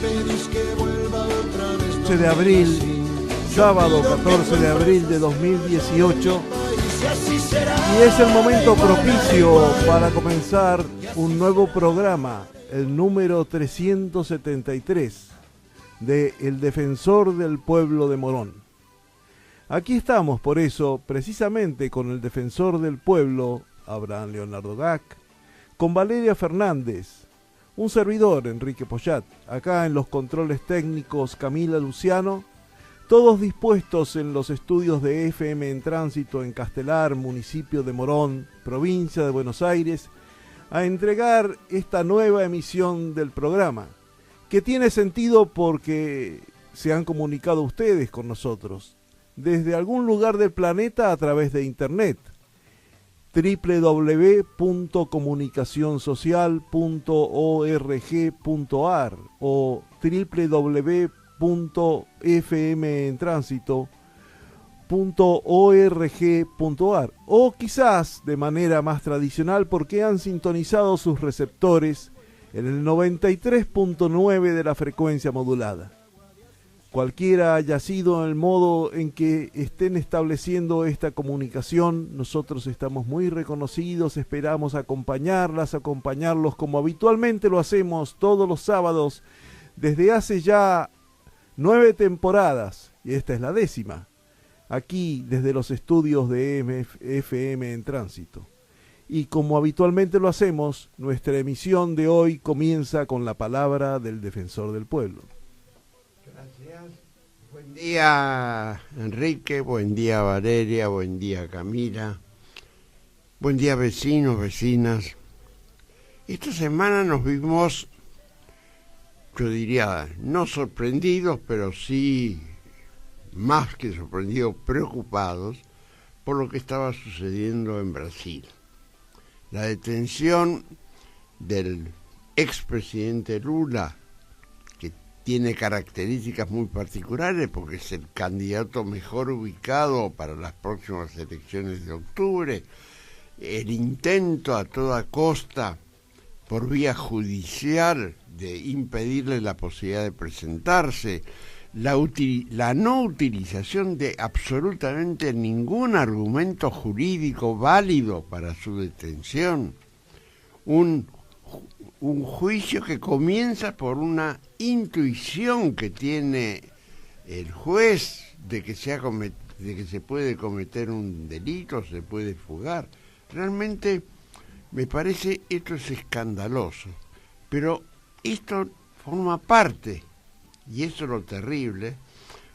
14 de abril, sábado 14 de abril de 2018, y es el momento propicio para comenzar un nuevo programa, el número 373 de El Defensor del Pueblo de Morón. Aquí estamos, por eso, precisamente con el Defensor del Pueblo, Abraham Leonardo Gac, con Valeria Fernández, un servidor, Enrique Poyat, acá en los controles técnicos Camila Luciano, todos dispuestos en los estudios de FM en Tránsito en Castelar, municipio de Morón, provincia de Buenos Aires, a entregar esta nueva emisión del programa, que tiene sentido porque se han comunicado ustedes con nosotros desde algún lugar del planeta a través de internet, www.comunicacionsocial.org.ar o www.fmentransito.org.ar, o quizás de manera más tradicional porque han sintonizado sus receptores en el 93.9 de la frecuencia modulada. Cualquiera haya sido el modo en que estén estableciendo esta comunicación, nosotros estamos muy reconocidos, esperamos acompañarlos como habitualmente lo hacemos todos los sábados desde hace ya 9 temporadas, y esta es la 10ª, aquí desde los estudios de FM en Tránsito. Y como habitualmente lo hacemos, nuestra emisión de hoy comienza con la palabra del Defensor del Pueblo. Gracias. Buen día, Enrique, buen día, Valeria, buen día, Camila, buen día, vecinos, vecinas. Esta semana nos vimos, yo diría, no sorprendidos, pero sí, más que sorprendidos, preocupados por lo que estaba sucediendo en Brasil. La detención del expresidente Lula, que tiene características muy particulares porque es el candidato mejor ubicado para las próximas elecciones de octubre, el intento a toda costa por vía judicial de impedirle la posibilidad de presentarse, la no utilización de absolutamente ningún argumento jurídico válido para su detención, un juicio que comienza por una intuición que tiene el juez de que se puede cometer un delito, se puede fugar. Realmente me parece esto es escandaloso, pero esto forma parte, y eso es lo terrible,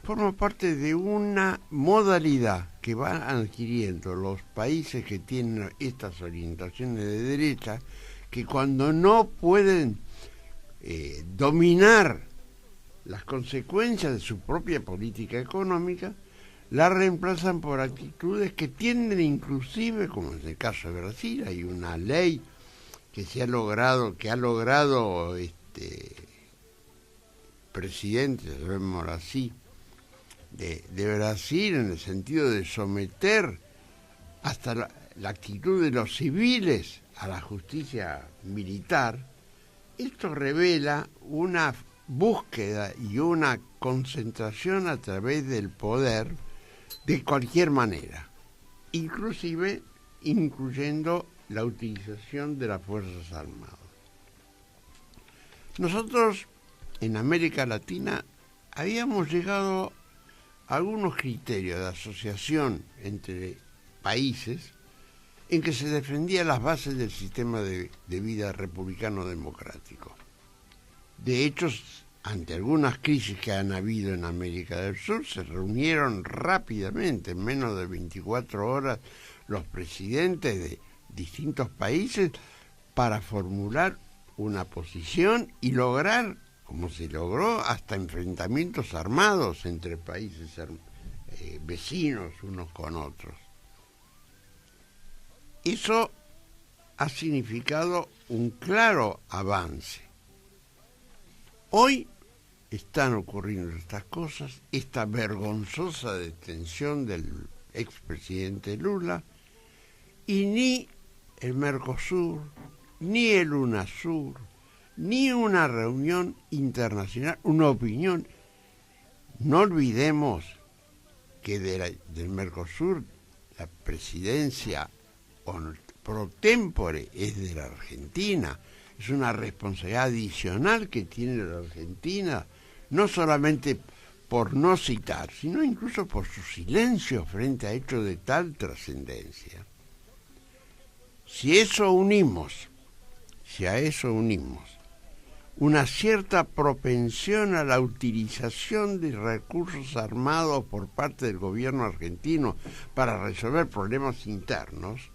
forma parte de una modalidad que van adquiriendo los países que tienen estas orientaciones de derecha, que cuando no pueden dominar las consecuencias de su propia política económica, la reemplazan por actitudes que tienden inclusive, como en el caso de Brasil, hay una ley que ha logrado presidente, llamémoslo así, de Brasil, en el sentido de someter hasta la actitud de los civiles a la justicia militar. Esto revela una búsqueda y una concentración a través del poder de cualquier manera, incluyendo la utilización de las Fuerzas Armadas. Nosotros en América Latina habíamos llegado a algunos criterios de asociación entre países en que se defendían las bases del sistema de vida republicano democrático. De hecho, ante algunas crisis que han habido en América del Sur, se reunieron rápidamente, en menos de 24 horas, los presidentes de distintos países para formular una posición y lograr, como se logró, hasta enfrentamientos armados entre países vecinos unos con otros. Eso ha significado un claro avance. Hoy están ocurriendo estas cosas, esta vergonzosa detención del expresidente Lula, y ni el Mercosur, ni el UNASUR, ni una reunión internacional, una opinión. No olvidemos que del Mercosur la presidencia pro tempore es de la Argentina. Es una responsabilidad adicional que tiene la Argentina, no solamente por no citar, sino incluso por su silencio frente a hechos de tal trascendencia. Si a eso unimos una cierta propensión a la utilización de recursos armados por parte del gobierno argentino para resolver problemas internos,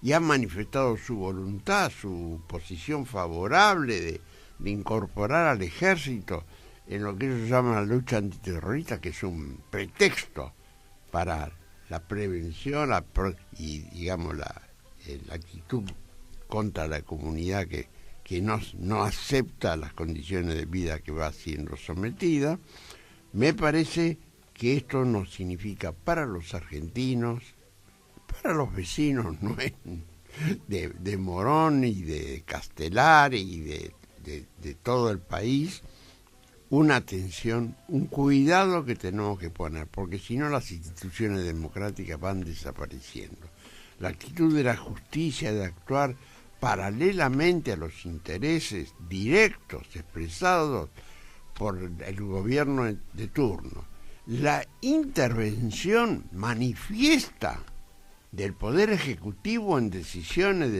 y ha manifestado su voluntad, su posición favorable de incorporar al ejército en lo que ellos llaman la lucha antiterrorista, que es un pretexto para la prevención y digamos la actitud contra la comunidad que no acepta las condiciones de vida que va siendo sometida. Me parece que esto no significa para los argentinos, para los vecinos de Morón y de Castelar y de todo el país, una atención, un cuidado que tenemos que poner, porque si no las instituciones democráticas van desapareciendo. La actitud de la justicia de actuar paralelamente a los intereses directos expresados por el gobierno de turno, la intervención manifiesta del Poder Ejecutivo en decisiones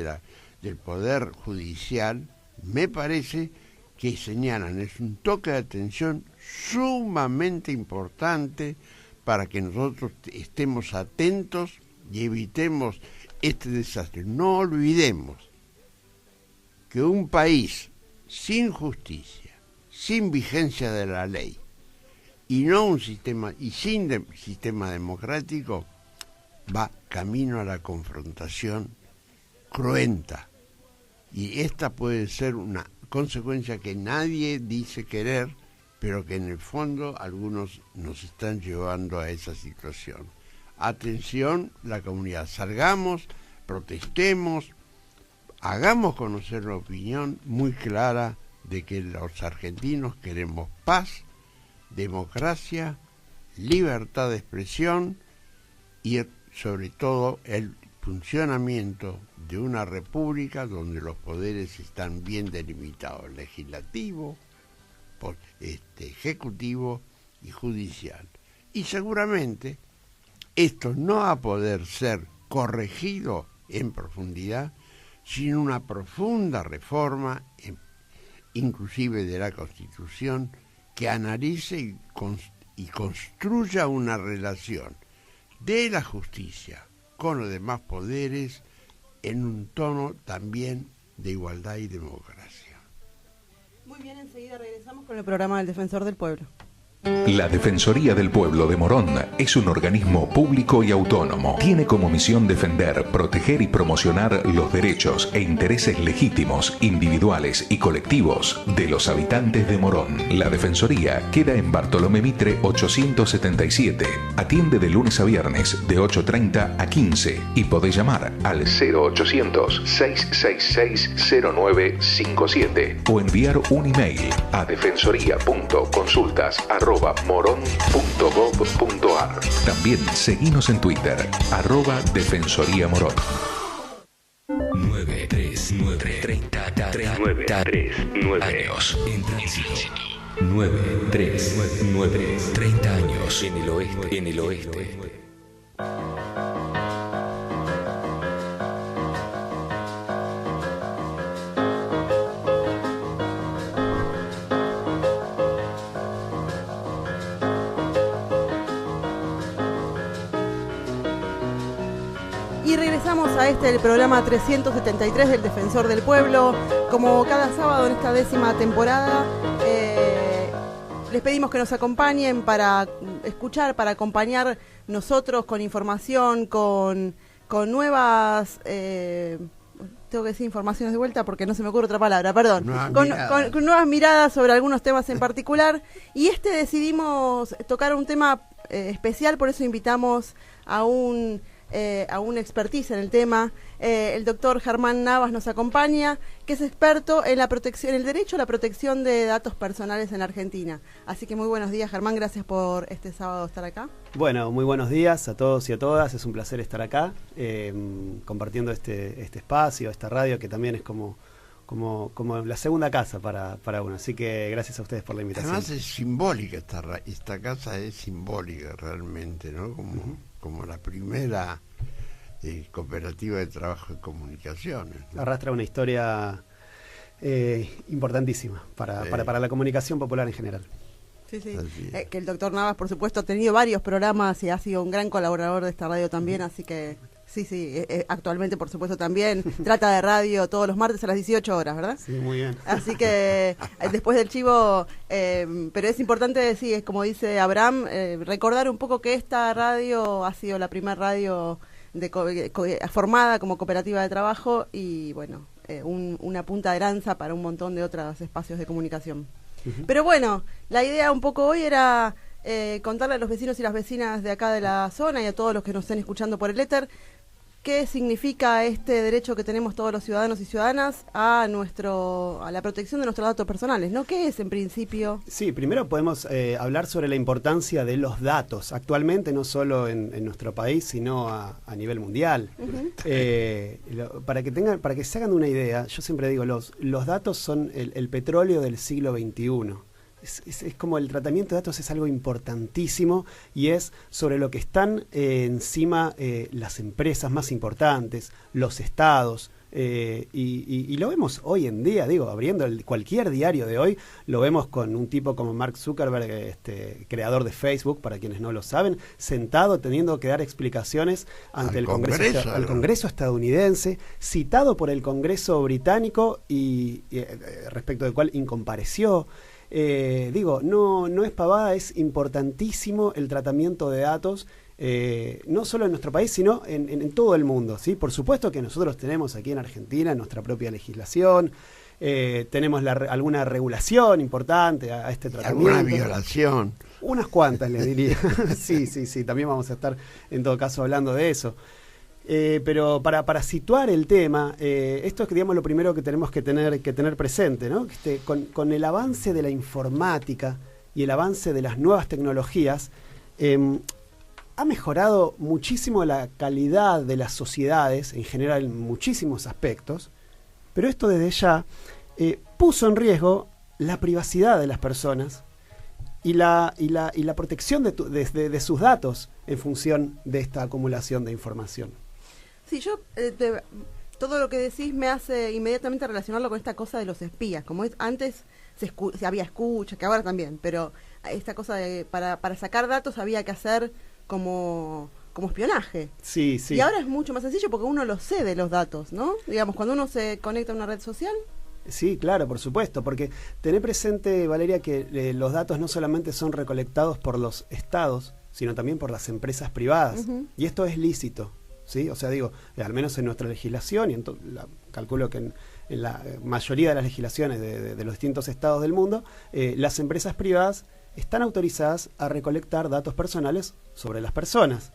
del Poder Judicial, me parece que señalan, es un toque de atención sumamente importante para que nosotros estemos atentos y evitemos este desastre. No olvidemos que un país sin justicia, sin vigencia de la ley y sin sistema democrático va camino a la confrontación cruenta, y esta puede ser una consecuencia que nadie dice querer, pero que en el fondo algunos nos están llevando a esa situación. Atención, la comunidad, salgamos, protestemos, hagamos conocer la opinión muy clara de que los argentinos queremos paz, democracia, libertad de expresión y sobre todo el funcionamiento de una república donde los poderes están bien delimitados, legislativo, ejecutivo y judicial. Y seguramente esto no va a poder ser corregido en profundidad sin una profunda reforma, inclusive de la Constitución, que analice y construya una relación de la justicia con los demás poderes en un tono también de igualdad y democracia. Muy bien, enseguida regresamos con el programa del Defensor del Pueblo. La Defensoría del Pueblo de Morón es un organismo público y autónomo. Tiene como misión defender, proteger y promocionar los derechos e intereses legítimos, individuales y colectivos de los habitantes de Morón. La Defensoría queda en Bartolomé Mitre 877. Atiende de lunes a viernes de 8:30 a 15 y podés llamar al 0800-666-0957 o enviar un email a defensoría.consultas@moron.gov.ar. También seguinos en Twitter @Defensoría Morón. 939 años en tránsito. 939 30 años en el oeste. Regresamos a el programa 373 del Defensor del Pueblo. Como cada sábado en esta 10ª temporada, les pedimos que nos acompañen para escuchar, para acompañar nosotros con información, con nuevas... tengo que decir informaciones de vuelta porque no se me ocurre otra palabra, perdón. Con nuevas miradas sobre algunos temas en particular. Y decidimos tocar un tema especial, por eso invitamos a un a un expertise en el tema. El doctor Germán Navas nos acompaña, que es experto en la protección, en el derecho a la protección de datos personales en Argentina. Así que muy buenos días, Germán, gracias por este sábado estar acá. Bueno, muy buenos días a todos y a todas, es un placer estar acá, compartiendo este espacio, esta radio que también es como la segunda casa para uno, así que gracias a ustedes por la invitación. Además es simbólica esta casa, es simbólica realmente, ¿no? Como la primera cooperativa de trabajo y comunicaciones, ¿no? Arrastra una historia importantísima para la comunicación popular en general. Sí, sí. Que el doctor Navas, por supuesto, ha tenido varios programas y ha sido un gran colaborador de esta radio también, así que sí, actualmente, por supuesto, también trata de radio todos los martes a las 18 horas, ¿verdad? Sí, muy bien. Así que después del chivo, pero es importante, sí, es como dice Abraham, recordar un poco que esta radio ha sido la primera radio formada como cooperativa de trabajo y, bueno, una punta de lanza para un montón de otros espacios de comunicación. Pero bueno, la idea un poco hoy era contarle a los vecinos y las vecinas de acá de la zona y a todos los que nos estén escuchando por el éter qué significa este derecho que tenemos todos los ciudadanos y ciudadanas a la protección de nuestros datos personales, ¿no? ¿Qué es en principio? Sí, primero podemos hablar sobre la importancia de los datos, actualmente no solo en nuestro país, sino a nivel mundial. Para que se hagan una idea, yo siempre digo, los datos son el petróleo del siglo XXI. Es como el tratamiento de datos es algo importantísimo y es sobre lo que están encima las empresas más importantes, los estados, y lo vemos hoy en día, abriendo cualquier diario de hoy, lo vemos con un tipo como Mark Zuckerberg, creador de Facebook, para quienes no lo saben, sentado teniendo que dar explicaciones ante el Congreso estadounidense, citado por el Congreso británico y respecto del cual incompareció. No es pavada, es importantísimo el tratamiento de datos, no solo en nuestro país, sino en todo el mundo, ¿sí? Por supuesto que nosotros tenemos aquí en Argentina nuestra propia legislación, tenemos alguna regulación importante a este tratamiento. ¿Alguna violación? Unas cuantas, le diría. Sí, también vamos a estar en todo caso hablando de eso. Pero para situar el tema, esto es, digamos, lo primero que tenemos que tener presente, ¿no? Con el avance de la informática y el avance de las nuevas tecnologías, ha mejorado muchísimo la calidad de las sociedades, en general en muchísimos aspectos, pero esto desde ya puso en riesgo la privacidad de las personas y la protección de sus datos en función de esta acumulación de información. Sí, todo lo que decís me hace inmediatamente relacionarlo con esta cosa de los espías, como antes había escucha, que ahora también, pero esta cosa de para sacar datos había que hacer como espionaje. Sí. Y ahora es mucho más sencillo porque uno lo cede los datos, ¿no? Digamos, cuando uno se conecta a una red social. Sí, claro, por supuesto, porque tené presente, Valeria, que los datos no solamente son recolectados por los estados, sino también por las empresas privadas, y esto es lícito. ¿Sí? O sea, al menos en nuestra legislación, y calculo que en la mayoría de las legislaciones de los distintos estados del mundo, las empresas privadas están autorizadas a recolectar datos personales sobre las personas.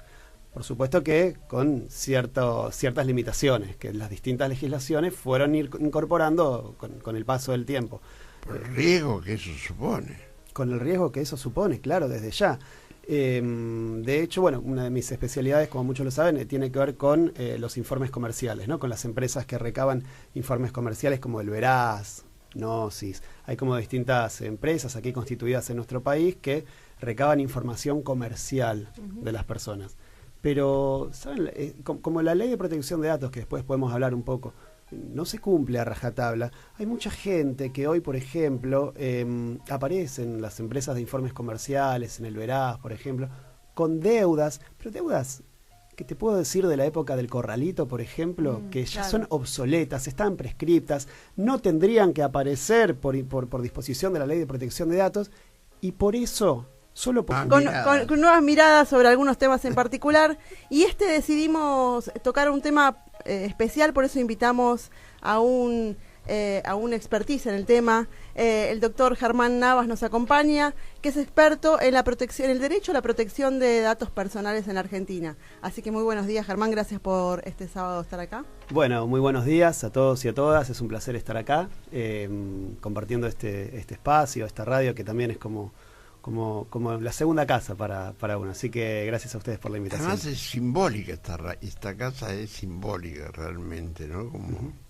Por supuesto que con ciertas limitaciones que las distintas legislaciones fueron incorporando con el paso del tiempo. Por el riesgo que eso supone. Con el riesgo que eso supone, claro, desde ya. De hecho, bueno, una de mis especialidades, como muchos lo saben, tiene que ver con los informes comerciales, ¿no? Con las empresas que recaban informes comerciales como el Veraz, Gnosis. Hay como distintas empresas aquí constituidas en nuestro país que recaban información comercial de las personas. Pero, ¿saben? Como la ley de protección de datos, que después podemos hablar un poco, no se cumple a rajatabla. Hay mucha gente que hoy, por ejemplo, aparece en las empresas de informes comerciales, en el Veraz, por ejemplo, con deudas, pero deudas que te puedo decir de la época del corralito, por ejemplo, que ya son obsoletas, están prescriptas, no tendrían que aparecer por disposición de la ley de protección de datos, y por eso... Con nuevas miradas sobre algunos temas en particular, y decidimos tocar un tema especial, por eso invitamos a un a un expertise en el tema. El doctor Germán Navas nos acompaña, que es experto en la protección, en el derecho a la protección de datos personales en la Argentina. Así que muy buenos días, Germán, gracias por este sábado estar acá. Bueno, muy buenos días a todos y a todas, es un placer estar acá, compartiendo este espacio, esta radio, que también es como la segunda casa para uno. Así que gracias a ustedes por la invitación. Además es simbólica esta casa, es simbólica realmente, ¿no?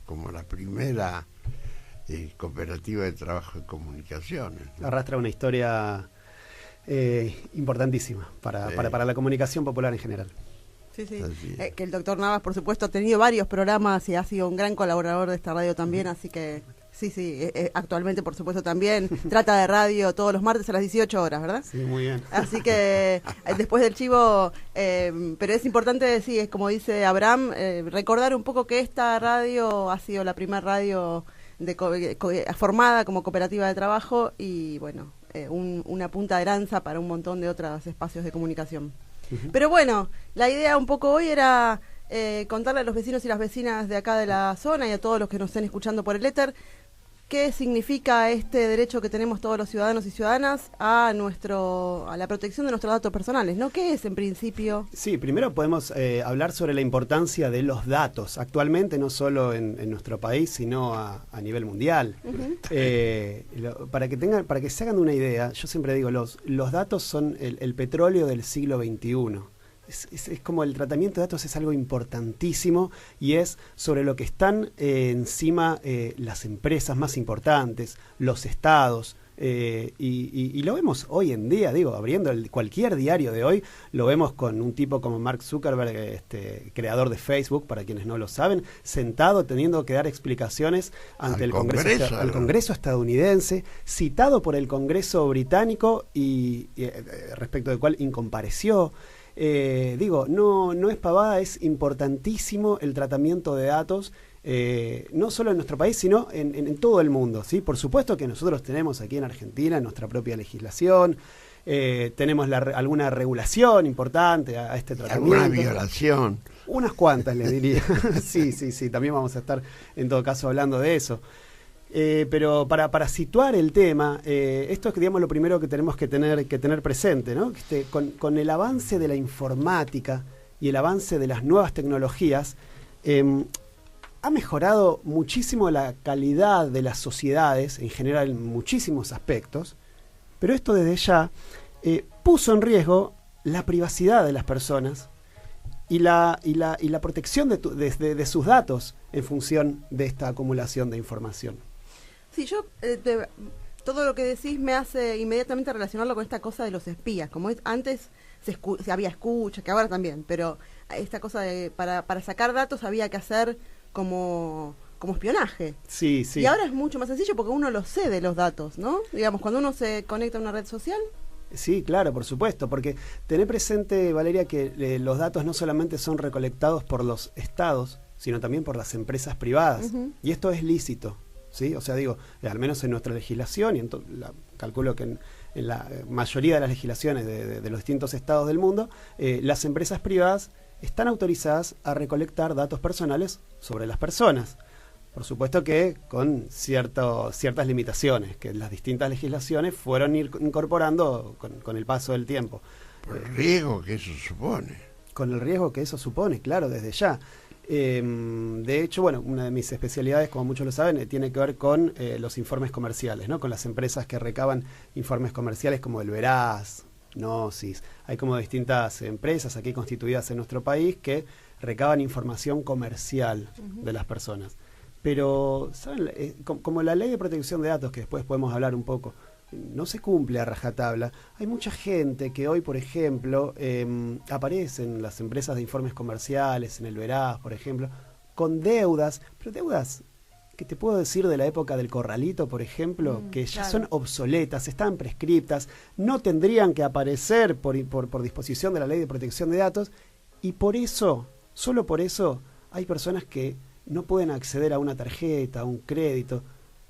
Como la primera cooperativa de trabajo y comunicaciones, ¿no? Arrastra una historia importantísima para la comunicación popular en general. Sí, sí. Que el doctor Navas, por supuesto, ha tenido varios programas y ha sido un gran colaborador de esta radio también, así que sí, actualmente, por supuesto, también trata de radio todos los martes a las 18 horas, ¿verdad? Sí, muy bien. Así que después del chivo, pero es importante, sí, es como dice Abraham, recordar un poco que esta radio ha sido la primera radio formada como cooperativa de trabajo y, bueno, una punta de lanza para un montón de otros espacios de comunicación. Pero bueno, la idea un poco hoy era contarle a los vecinos y las vecinas de acá de la zona y a todos los que nos estén escuchando por el éter qué significa este derecho que tenemos todos los ciudadanos y ciudadanas a la protección de nuestros datos personales, ¿no? ¿Qué es en principio? Sí, primero podemos hablar sobre la importancia de los datos, actualmente no solo en nuestro país, sino a nivel mundial. Para que se hagan una idea, yo siempre digo, los datos son el petróleo del siglo XXI. Es como el tratamiento de datos es algo importantísimo y es sobre lo que están encima las empresas más importantes, los estados, y lo vemos hoy en día, abriendo cualquier diario de hoy, lo vemos con un tipo como Mark Zuckerberg, creador de Facebook, para quienes no lo saben, sentado teniendo que dar explicaciones ante el Congreso estadounidense, citado por el Congreso británico y respecto del cual incompareció. No es pavada, es importantísimo el tratamiento de datos, no solo en nuestro país, sino en todo el mundo, ¿sí? Por supuesto que nosotros tenemos aquí en Argentina nuestra propia legislación, tenemos alguna regulación importante a este tratamiento. ¿Alguna violación? Unas cuantas, le diría. Sí, también vamos a estar en todo caso hablando de eso. Pero para situar el tema, esto es, digamos, lo primero que tenemos que tener presente, ¿no? Con el avance de la informática y el avance de las nuevas tecnologías, ha mejorado muchísimo la calidad de las sociedades, en general en muchísimos aspectos, pero esto desde ya puso en riesgo la privacidad de las personas y la protección de sus datos en función de esta acumulación de información. Sí, yo todo lo que decís me hace inmediatamente relacionarlo con esta cosa de los espías, como antes había escucha, que ahora también, pero esta cosa de para sacar datos había que hacer como espionaje. Sí. Y ahora es mucho más sencillo porque uno lo cede los datos, ¿no? Digamos, cuando uno se conecta a una red social. Sí, claro, por supuesto, porque tené presente, Valeria, que los datos no solamente son recolectados por los estados, sino también por las empresas privadas, y esto es lícito. ¿Sí? O sea, al menos en nuestra legislación, y calculo que en la mayoría de las legislaciones de los distintos estados del mundo, las empresas privadas están autorizadas a recolectar datos personales sobre las personas. Por supuesto que con ciertas limitaciones que las distintas legislaciones fueron incorporando con el paso del tiempo. Por el riesgo que eso supone. Con el riesgo que eso supone, claro, desde ya. De hecho, bueno, una de mis especialidades, como muchos lo saben, tiene que ver con los informes comerciales, ¿no? Con las empresas que recaban informes comerciales como el Veraz, Gnosis. Hay como distintas empresas aquí constituidas en nuestro país que recaban información comercial de las personas. Pero, ¿saben? Como la ley de protección de datos, que después podemos hablar un poco, no se cumple a rajatabla. Hay mucha gente que hoy, por ejemplo, aparece en las empresas de informes comerciales, en el Veraz, por ejemplo, con deudas, pero deudas que te puedo decir de la época del corralito, por ejemplo, que ya son obsoletas, están prescriptas, no tendrían que aparecer por disposición de la ley de protección de datos, y por eso, solo por eso, hay personas que no pueden acceder a una tarjeta, a un crédito.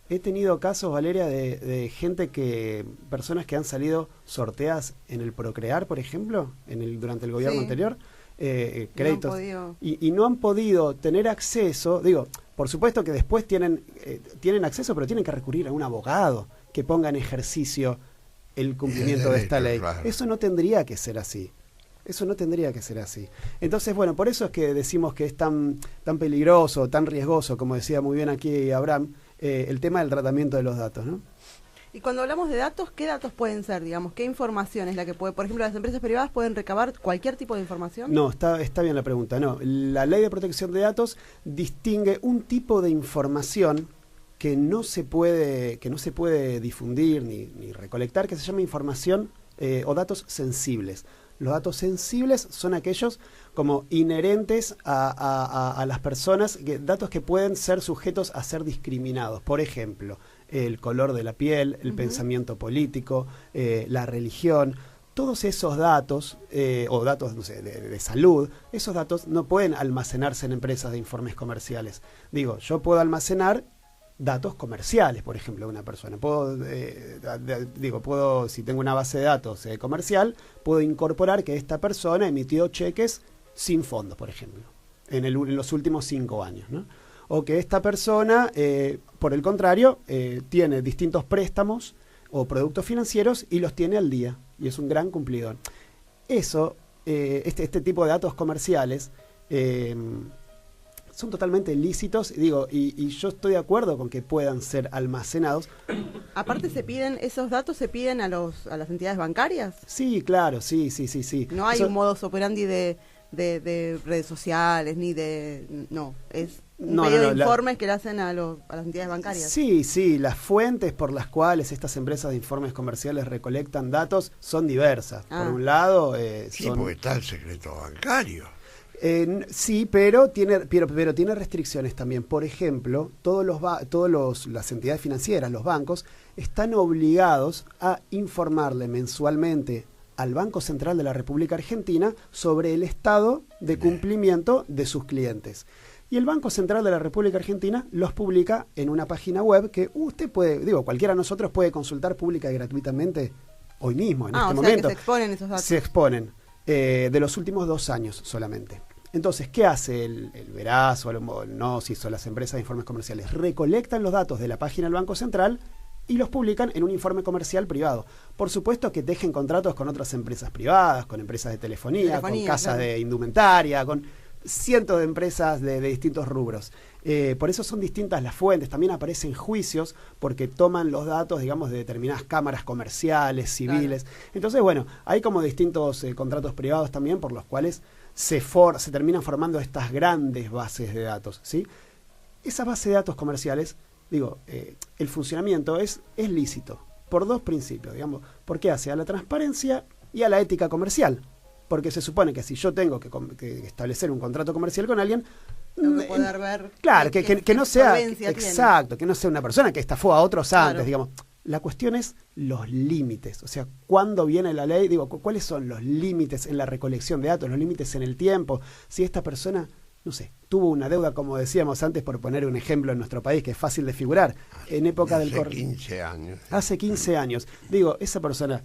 He tenido casos, Valeria, de personas que han salido sorteadas en el Procrear, por ejemplo, durante el gobierno anterior, créditos, y no han podido tener acceso, Por supuesto que después tienen acceso, pero tienen que recurrir a un abogado que ponga en ejercicio el cumplimiento de esta ley. Claro. Eso no tendría que ser así. Eso no tendría que ser así. Entonces, bueno, por eso es que decimos que es tan peligroso, tan riesgoso, como decía muy bien aquí Abraham, el tema del tratamiento de los datos, ¿no? Y cuando hablamos de datos, ¿qué datos pueden ser, digamos? ¿Qué información es la que puede, por ejemplo, las empresas privadas pueden recabar cualquier tipo de información? No, está bien la pregunta. No, la Ley de Protección de Datos distingue un tipo de información que no se puede difundir ni recolectar, que se llama información o datos sensibles. Los datos sensibles son aquellos como inherentes a las personas, datos que pueden ser sujetos a ser discriminados. Por ejemplo, el color de la piel, el pensamiento político, la religión. Todos esos datos, o datos no sé, de salud, esos datos no pueden almacenarse en empresas de informes comerciales. Digo, yo puedo almacenar datos comerciales, por ejemplo, de una persona. Puedo, si tengo una base de datos comercial, puedo incorporar que esta persona emitió cheques sin fondos, por ejemplo, en los últimos 5 años, ¿no? O que esta persona, por el contrario, tiene distintos préstamos o productos financieros y los tiene al día, y es un gran cumplidor. Eso, este tipo de datos comerciales, son totalmente lícitos, digo, y yo estoy de acuerdo con que puedan ser almacenados. Aparte esos datos se piden a las entidades bancarias. Sí, claro, sí. No hay un modus operandi de redes sociales, ni es un pedido de informes que le hacen a las entidades bancarias. Sí, las fuentes por las cuales estas empresas de informes comerciales recolectan datos son diversas. Por un lado, porque está el secreto bancario. Sí, pero tiene restricciones también. Por ejemplo, las entidades financieras, los bancos, están obligados a informarle mensualmente al Banco Central de la República Argentina sobre el estado de cumplimiento de sus clientes. Y el Banco Central de la República Argentina los publica en una página web que usted cualquiera de nosotros puede consultar pública y gratuitamente hoy mismo, en este momento. Que se exponen esos datos. Se exponen de los últimos 2 años solamente. Entonces, ¿qué hace el Veraz o el Gnosis o las empresas de informes comerciales? Recolectan los datos de la página del Banco Central y los publican en un informe comercial privado. Por supuesto que tejen contratos con otras empresas privadas, con empresas de telefonía con casas de indumentaria, con cientos de empresas de distintos rubros. Por eso son distintas las fuentes. También aparecen juicios porque toman los datos, digamos, de determinadas cámaras comerciales, civiles. Claro. Entonces, bueno, hay como distintos contratos privados también por los cuales se terminan formando estas grandes bases de datos, ¿sí? Esa base de datos comerciales, el funcionamiento es lícito por 2 principios, digamos, porque hace a la transparencia y a la ética comercial. Porque se supone que si yo tengo que establecer un contrato comercial con alguien, tengo que poder ver que no sea exacto, que no sea una persona que estafó a otros antes, digamos. La cuestión es los límites, o sea, ¿cuándo viene la ley? ¿Cuáles son los límites en la recolección de datos, los límites en el tiempo? Si esta persona, no sé, tuvo una deuda, como decíamos antes, por poner un ejemplo en nuestro país, que es fácil de figurar, en época del Hace 15 años. Hace 15 años. Esa persona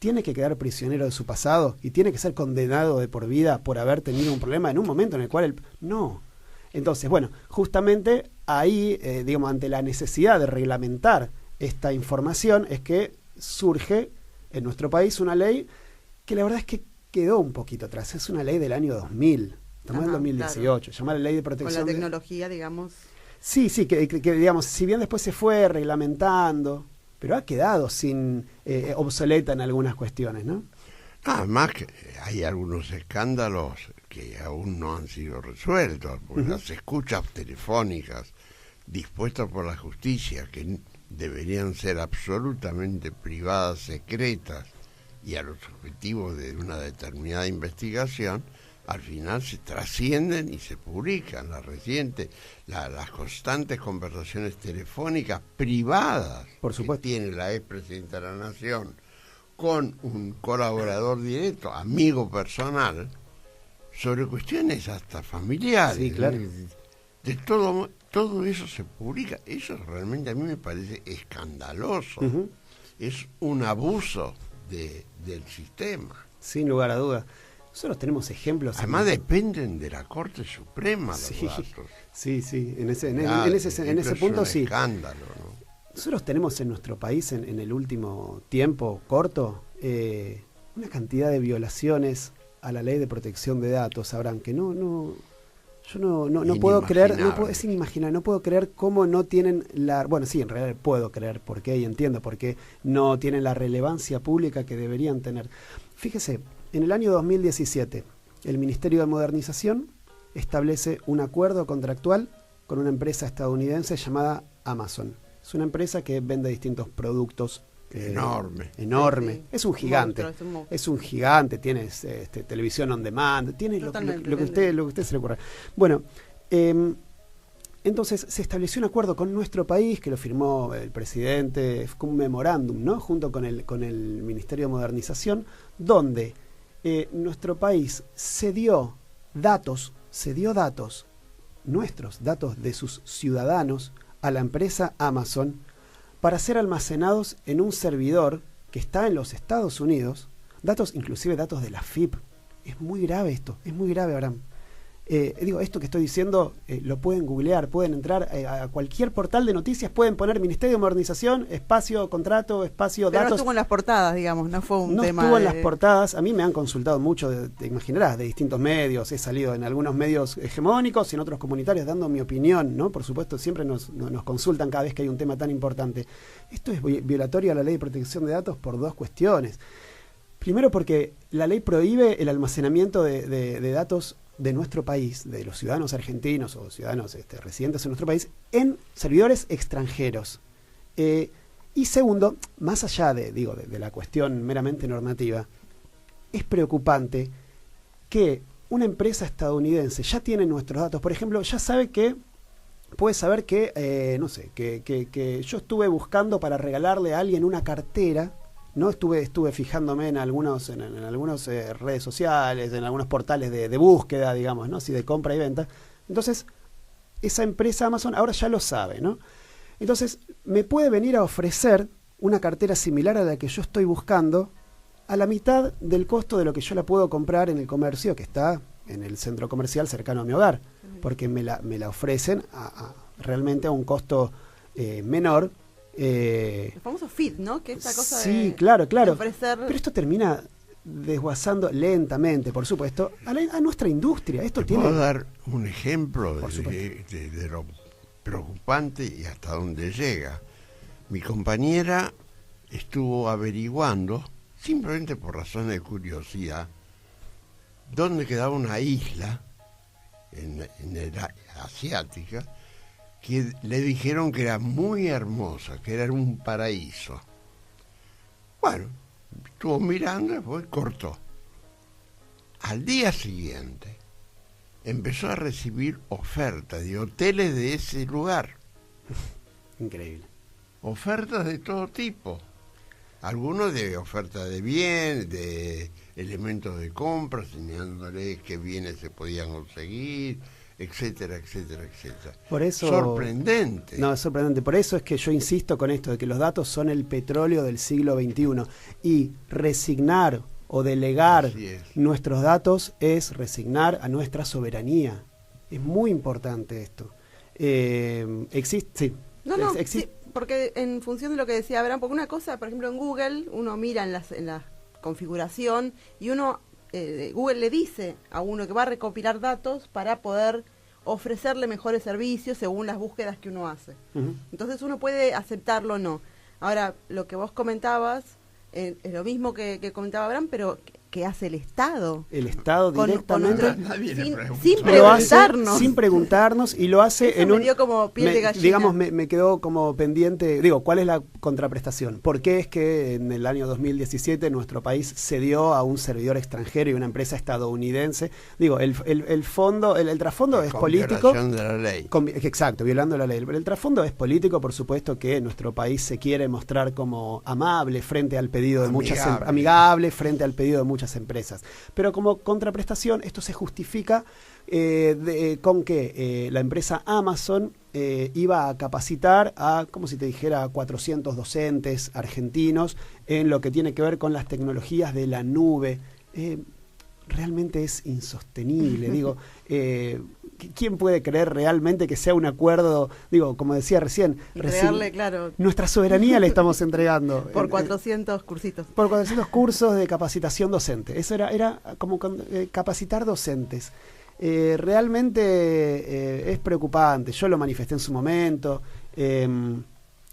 tiene que quedar prisionero de su pasado y tiene que ser condenado de por vida por haber tenido un problema en un momento en el cual no. Entonces, bueno, justamente ahí, ante la necesidad de reglamentar esta información es que surge en nuestro país una ley que la verdad es que quedó un poquito atrás. Es una ley del año 2000, estamos en 2018, llamada Ley de Protección. Con la tecnología, digamos. Sí, que digamos, si bien después se fue reglamentando, pero ha quedado obsoleta en algunas cuestiones, ¿no? Además que hay algunos escándalos que aún no han sido resueltos, porque las escuchas telefónicas dispuestas por la justicia, que deberían ser absolutamente privadas, secretas y a los objetivos de una determinada investigación, al final se trascienden y se publican. Las constantes conversaciones telefónicas privadas, por supuesto, que tiene la expresidenta de la Nación con un colaborador directo, amigo personal, sobre cuestiones hasta familiares. Sí, claro. De todo eso se publica. Eso realmente a mí me parece escandaloso. Es un abuso del sistema. Sin lugar a dudas. Nosotros tenemos ejemplos. Además dependen de la Corte Suprema los datos. Sí, en ese Es punto un sí. escándalo, ¿no? Nosotros tenemos en nuestro país, en el último tiempo corto, una cantidad de violaciones a la ley de protección de datos, Abraham, que yo no puedo creer, es inimaginable, no puedo creer cómo no tienen bueno, sí, en realidad puedo creer por qué y entiendo por qué no tienen la relevancia pública que deberían tener. Fíjese, en el año 2017, el Ministerio de Modernización establece un acuerdo contractual con una empresa estadounidense llamada Amazon. Es una empresa que vende distintos productos. Enorme. Sí. Es un gigante. Es un gigante, tiene televisión on demand, tiene lo que usted se le ocurra. Bueno, entonces se estableció un acuerdo con nuestro país, que lo firmó el presidente, con un memorándum, ¿no? Junto con el Ministerio de Modernización, donde nuestro país cedió datos, nuestros datos de sus ciudadanos, a la empresa Amazon para ser almacenados en un servidor que está en los Estados Unidos, inclusive datos de la FIP. Es muy grave esto, es muy grave, Abraham. Esto que estoy diciendo lo pueden googlear, pueden entrar a cualquier portal de noticias, pueden poner Ministerio de Modernización, espacio, contrato, espacio, pero datos. no estuvo en las portadas, digamos, no fue un tema. No estuvo en las portadas. A mí me han consultado mucho, te imaginarás, de distintos medios. He salido en algunos medios hegemónicos y en otros comunitarios dando mi opinión, ¿no? Por supuesto, siempre nos consultan cada vez que hay un tema tan importante. Esto es violatorio a la Ley de Protección de Datos por dos cuestiones. Primero, porque la ley prohíbe el almacenamiento de datos de nuestro país, de los ciudadanos argentinos o ciudadanos residentes en nuestro país, en servidores extranjeros. Y segundo, más allá de la cuestión meramente normativa, es preocupante que una empresa estadounidense ya tiene nuestros datos. Por ejemplo, ya puede saber que, que yo estuve buscando para regalarle a alguien una cartera. No estuve fijándome en algunas redes sociales, en algunos portales de búsqueda, digamos, ¿no? Así de compra y venta. Entonces, esa empresa Amazon ahora ya lo sabe, ¿no? Entonces, me puede venir a ofrecer una cartera similar a la que yo estoy buscando a la mitad del costo de lo que yo la puedo comprar en el comercio que está en el centro comercial cercano a mi hogar, porque me la ofrecen realmente a un costo menor. El famoso feed, ¿no? Que esta cosa sí, claro. ofrecer... Pero esto termina desguazando lentamente, por supuesto, a nuestra industria. ¿Puedo dar un ejemplo de lo preocupante y hasta dónde llega? Mi compañera estuvo averiguando, simplemente por razones de curiosidad, dónde quedaba una isla asiática, que le dijeron que era muy hermosa, que era un paraíso. Bueno, estuvo mirando y después cortó. Al día siguiente empezó a recibir ofertas de hoteles de ese lugar. Increíble. Ofertas de todo tipo. Algunos de ofertas de bienes, de elementos de compra, señalándoles qué bienes se podían conseguir, etcétera. Por eso, sorprendente. No, es sorprendente. Por eso es que yo insisto con esto de que los datos son el petróleo del siglo XXI y resignar o delegar nuestros datos es resignar a nuestra soberanía. Es muy importante esto. Existe. Sí, porque en función de lo que decía Abraham, porque una cosa, por ejemplo, en Google uno mira en la configuración y Google le dice a uno que va a recopilar datos para poder ofrecerle mejores servicios según las búsquedas que uno hace. Entonces uno puede aceptarlo o no. Ahora, lo que vos comentabas es lo mismo que comentaba Abraham, pero ¿qué hace el Estado? El Estado directamente sin preguntarnos. Y lo hace eso me dio como piel de gallina. Digamos, me quedó como pendiente, ¿cuál es la contraprestación? ¿Por qué es que en el año 2017 nuestro país cedió a un servidor extranjero y una empresa estadounidense? El fondo, el trasfondo es político. Violación de la ley. Exacto, violando la ley. El trasfondo es político, por supuesto que nuestro país se quiere mostrar como amable frente al pedido de amigable frente al pedido de muchas empresas. Pero como contraprestación, esto se justifica con que la empresa Amazon iba a capacitar a, como si te dijera, 400 docentes argentinos en lo que tiene que ver con las tecnologías de la nube. realmente es insostenible. Digo, ¿quién puede creer realmente que sea un acuerdo? Digo, como decía recién, claro, nuestra soberanía le estamos entregando. Por 400 cursitos. Por 400 cursos de capacitación docente. Eso era como capacitar docentes. Realmente es preocupante. Yo lo manifesté en su momento.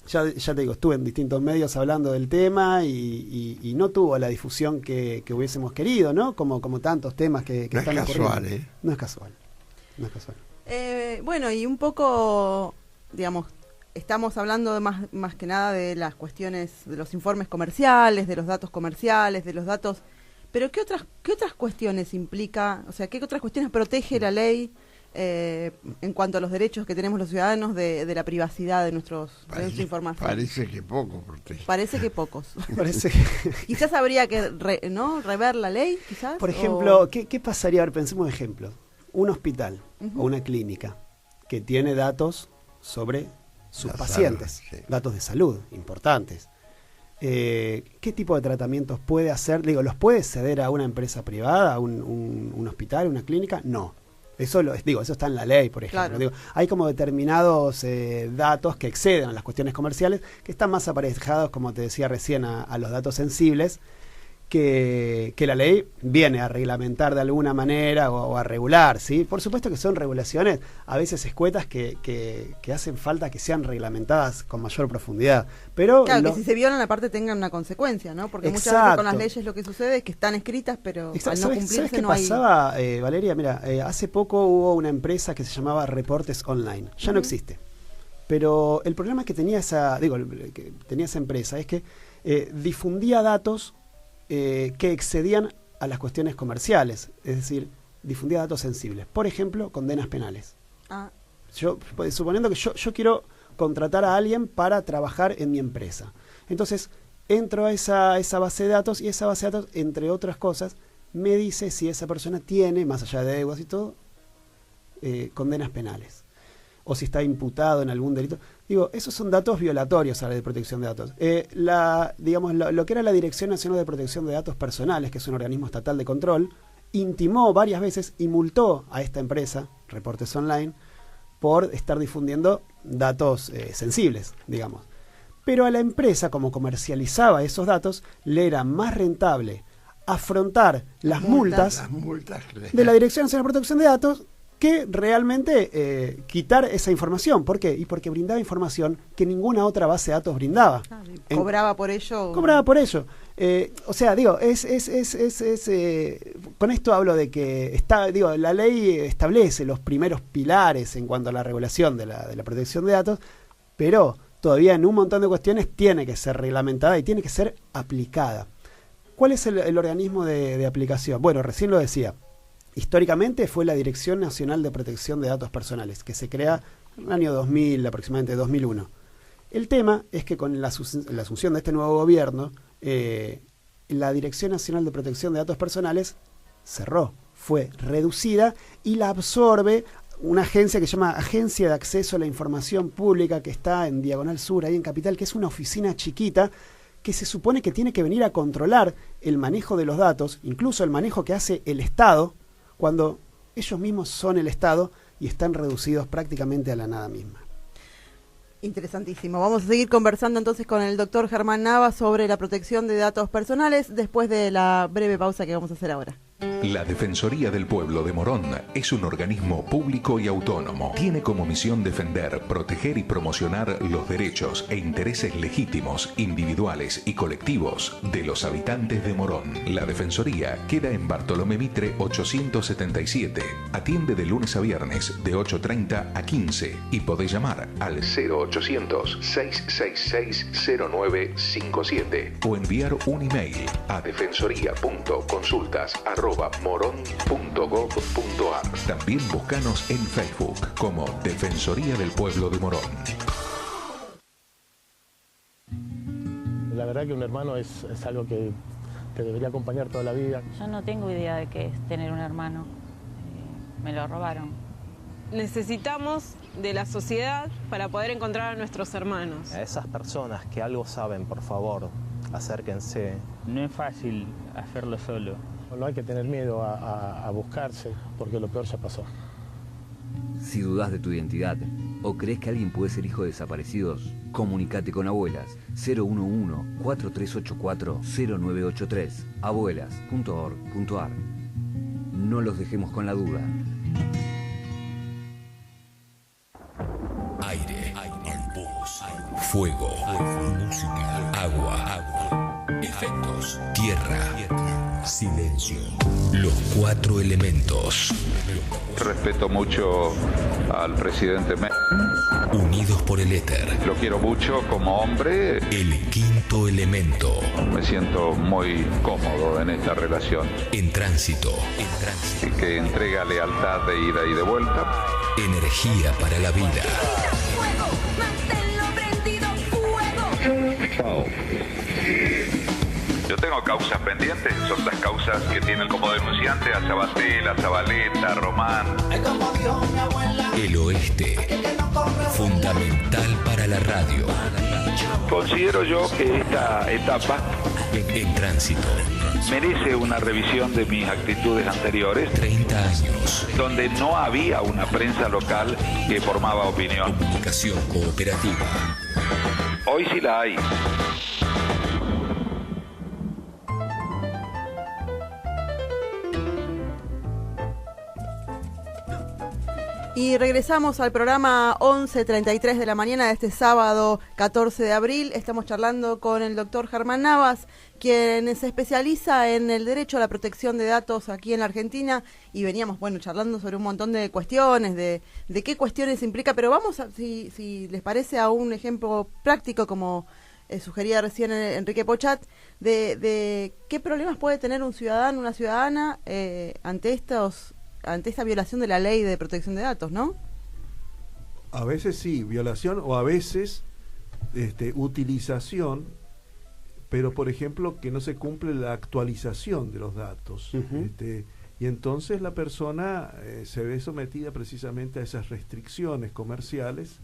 Ya te digo, estuve en distintos medios hablando del tema y no tuvo la difusión que hubiésemos querido, ¿no? Como tantos temas que no están ocurriendo. No es casual. No es casual. Bueno, y un poco, digamos, estamos hablando más que nada de las cuestiones de los informes comerciales, de los datos comerciales, de los datos... Pero ¿qué otras cuestiones implica, o sea, qué otras cuestiones protege la ley en cuanto a los derechos que tenemos los ciudadanos de la privacidad de nuestra información? Parece que poco protege. Parece que pocos. Parece que... Quizás habría que rever la ley, quizás. Por ejemplo, ¿qué pasaría? A ver, pensemos en ejemplo. Un hospital o una clínica que tiene datos sobre sus pacientes, salud, sí. Datos de salud importantes. ¿Qué tipo de tratamientos puede hacer? Digo, ¿los puede ceder a una empresa privada, a un hospital, una clínica? No. Eso está en la ley, por ejemplo. Claro. Digo, hay como determinados datos que exceden a las cuestiones comerciales, que están más aparejados, como te decía recién, a los datos sensibles, que la ley viene a reglamentar de alguna manera o a regular, ¿sí? Por supuesto que son regulaciones a veces escuetas que hacen falta que sean reglamentadas con mayor profundidad. Pero claro, que si se violan aparte tengan una consecuencia, ¿no? Porque muchas veces con las leyes lo que sucede es que están escritas, pero al no cumplirse ¿Sabes qué no hay... pasaba, Valeria? Mira, hace poco hubo una empresa que se llamaba Reportes Online. Ya no existe. Pero el problema que tenía esa empresa es que difundía datos que excedían a las cuestiones comerciales, es decir, difundía datos sensibles. Por ejemplo, condenas penales. Suponiendo que yo quiero contratar a alguien para trabajar en mi empresa. Entonces, entro a esa base de datos y esa base de datos, entre otras cosas, me dice si esa persona tiene, más allá de deudas y todo, condenas penales. O si está imputado en algún delito. Digo, esos son datos violatorios a la ley de protección de datos. Lo que era la Dirección Nacional de Protección de Datos Personales, que es un organismo estatal de control, intimó varias veces y multó a esta empresa, Reportes Online, por estar difundiendo datos sensibles, digamos. Pero a la empresa, como comercializaba esos datos, le era más rentable afrontar las multas de la Dirección Nacional de Protección de Datos que realmente quitar esa información. ¿Por qué? Y porque brindaba información que ninguna otra base de datos brindaba. Cobraba por ello. Cobraba por ello. O sea, digo, con esto hablo de que la ley establece los primeros pilares en cuanto a la regulación de la protección de datos, pero todavía en un montón de cuestiones tiene que ser reglamentada y tiene que ser aplicada. ¿Cuál es el organismo de aplicación? Bueno, recién lo decía. Históricamente fue la Dirección Nacional de Protección de Datos Personales, que se crea en el año 2000, aproximadamente 2001. El tema es que con la asunción de este nuevo gobierno, la Dirección Nacional de Protección de Datos Personales cerró, fue reducida y la absorbe una agencia que se llama Agencia de Acceso a la Información Pública, que está en Diagonal Sur, ahí en Capital, que es una oficina chiquita que se supone que tiene que venir a controlar el manejo de los datos, incluso el manejo que hace el Estado, cuando ellos mismos son el Estado y están reducidos prácticamente a la nada misma. Interesantísimo. Vamos a seguir conversando entonces con el doctor Germán Nava sobre la protección de datos personales después de la breve pausa que vamos a hacer ahora. La Defensoría del Pueblo de Morón es un organismo público y autónomo. Tiene como misión defender, proteger y promocionar los derechos e intereses legítimos, individuales y colectivos de los habitantes de Morón. La Defensoría queda en Bartolomé Mitre 877. Atiende de lunes a viernes de 8:30 a 15 y podés llamar al 0800-666-0957 o enviar un email a defensoría.consultas@moron.gov.ar. También búscanos en Facebook como Defensoría del Pueblo de Morón. La verdad que un hermano es algo que te debería acompañar toda la vida. Yo no tengo idea de qué es tener un hermano. Me lo robaron. Necesitamos de la sociedad para poder encontrar a nuestros hermanos. A esas personas que algo saben, por favor, acérquense. No es fácil hacerlo solo. No hay que tener miedo a buscarse, porque lo peor ya pasó. Si dudas de tu identidad o crees que alguien puede ser hijo de desaparecidos, comunícate con Abuelas 011-4384-0983 abuelas.org.ar. No los dejemos con la duda. Aire, voz, fuego, música, agua, efectos, tierra, silencio. Los 4 elementos. Respeto mucho al presidente Unidos por el éter. Lo quiero mucho como hombre. El 5º elemento. Me siento muy cómodo en esta relación. En tránsito. Que entrega lealtad de ida y de vuelta. Energía para la vida. Fuego, manténlo prendido, fuego. Yo tengo causas pendientes, son las causas que tienen como denunciante a Sabatel, a Zabaleta, a Román. El oeste, fundamental para la radio. Considero yo que esta etapa en tránsito merece una revisión de mis actitudes anteriores. 30 años. Donde no había una prensa local que formaba opinión. Comunicación cooperativa. Hoy sí la hay. Y regresamos al programa 11:33 de la mañana de este sábado 14 de abril. Estamos charlando con el doctor Germán Navas, quien se especializa en el derecho a la protección de datos aquí en la Argentina, y veníamos, charlando sobre un montón de cuestiones, de qué cuestiones implica, pero vamos, si les parece, a un ejemplo práctico, como sugería recién Enrique Pochat, de qué problemas puede tener un ciudadano, una ciudadana, ante esta violación de la ley de protección de datos, ¿no? A veces sí, violación, o a veces utilización, pero por ejemplo que no se cumple la actualización de los datos. Y entonces la persona se ve sometida precisamente a esas restricciones comerciales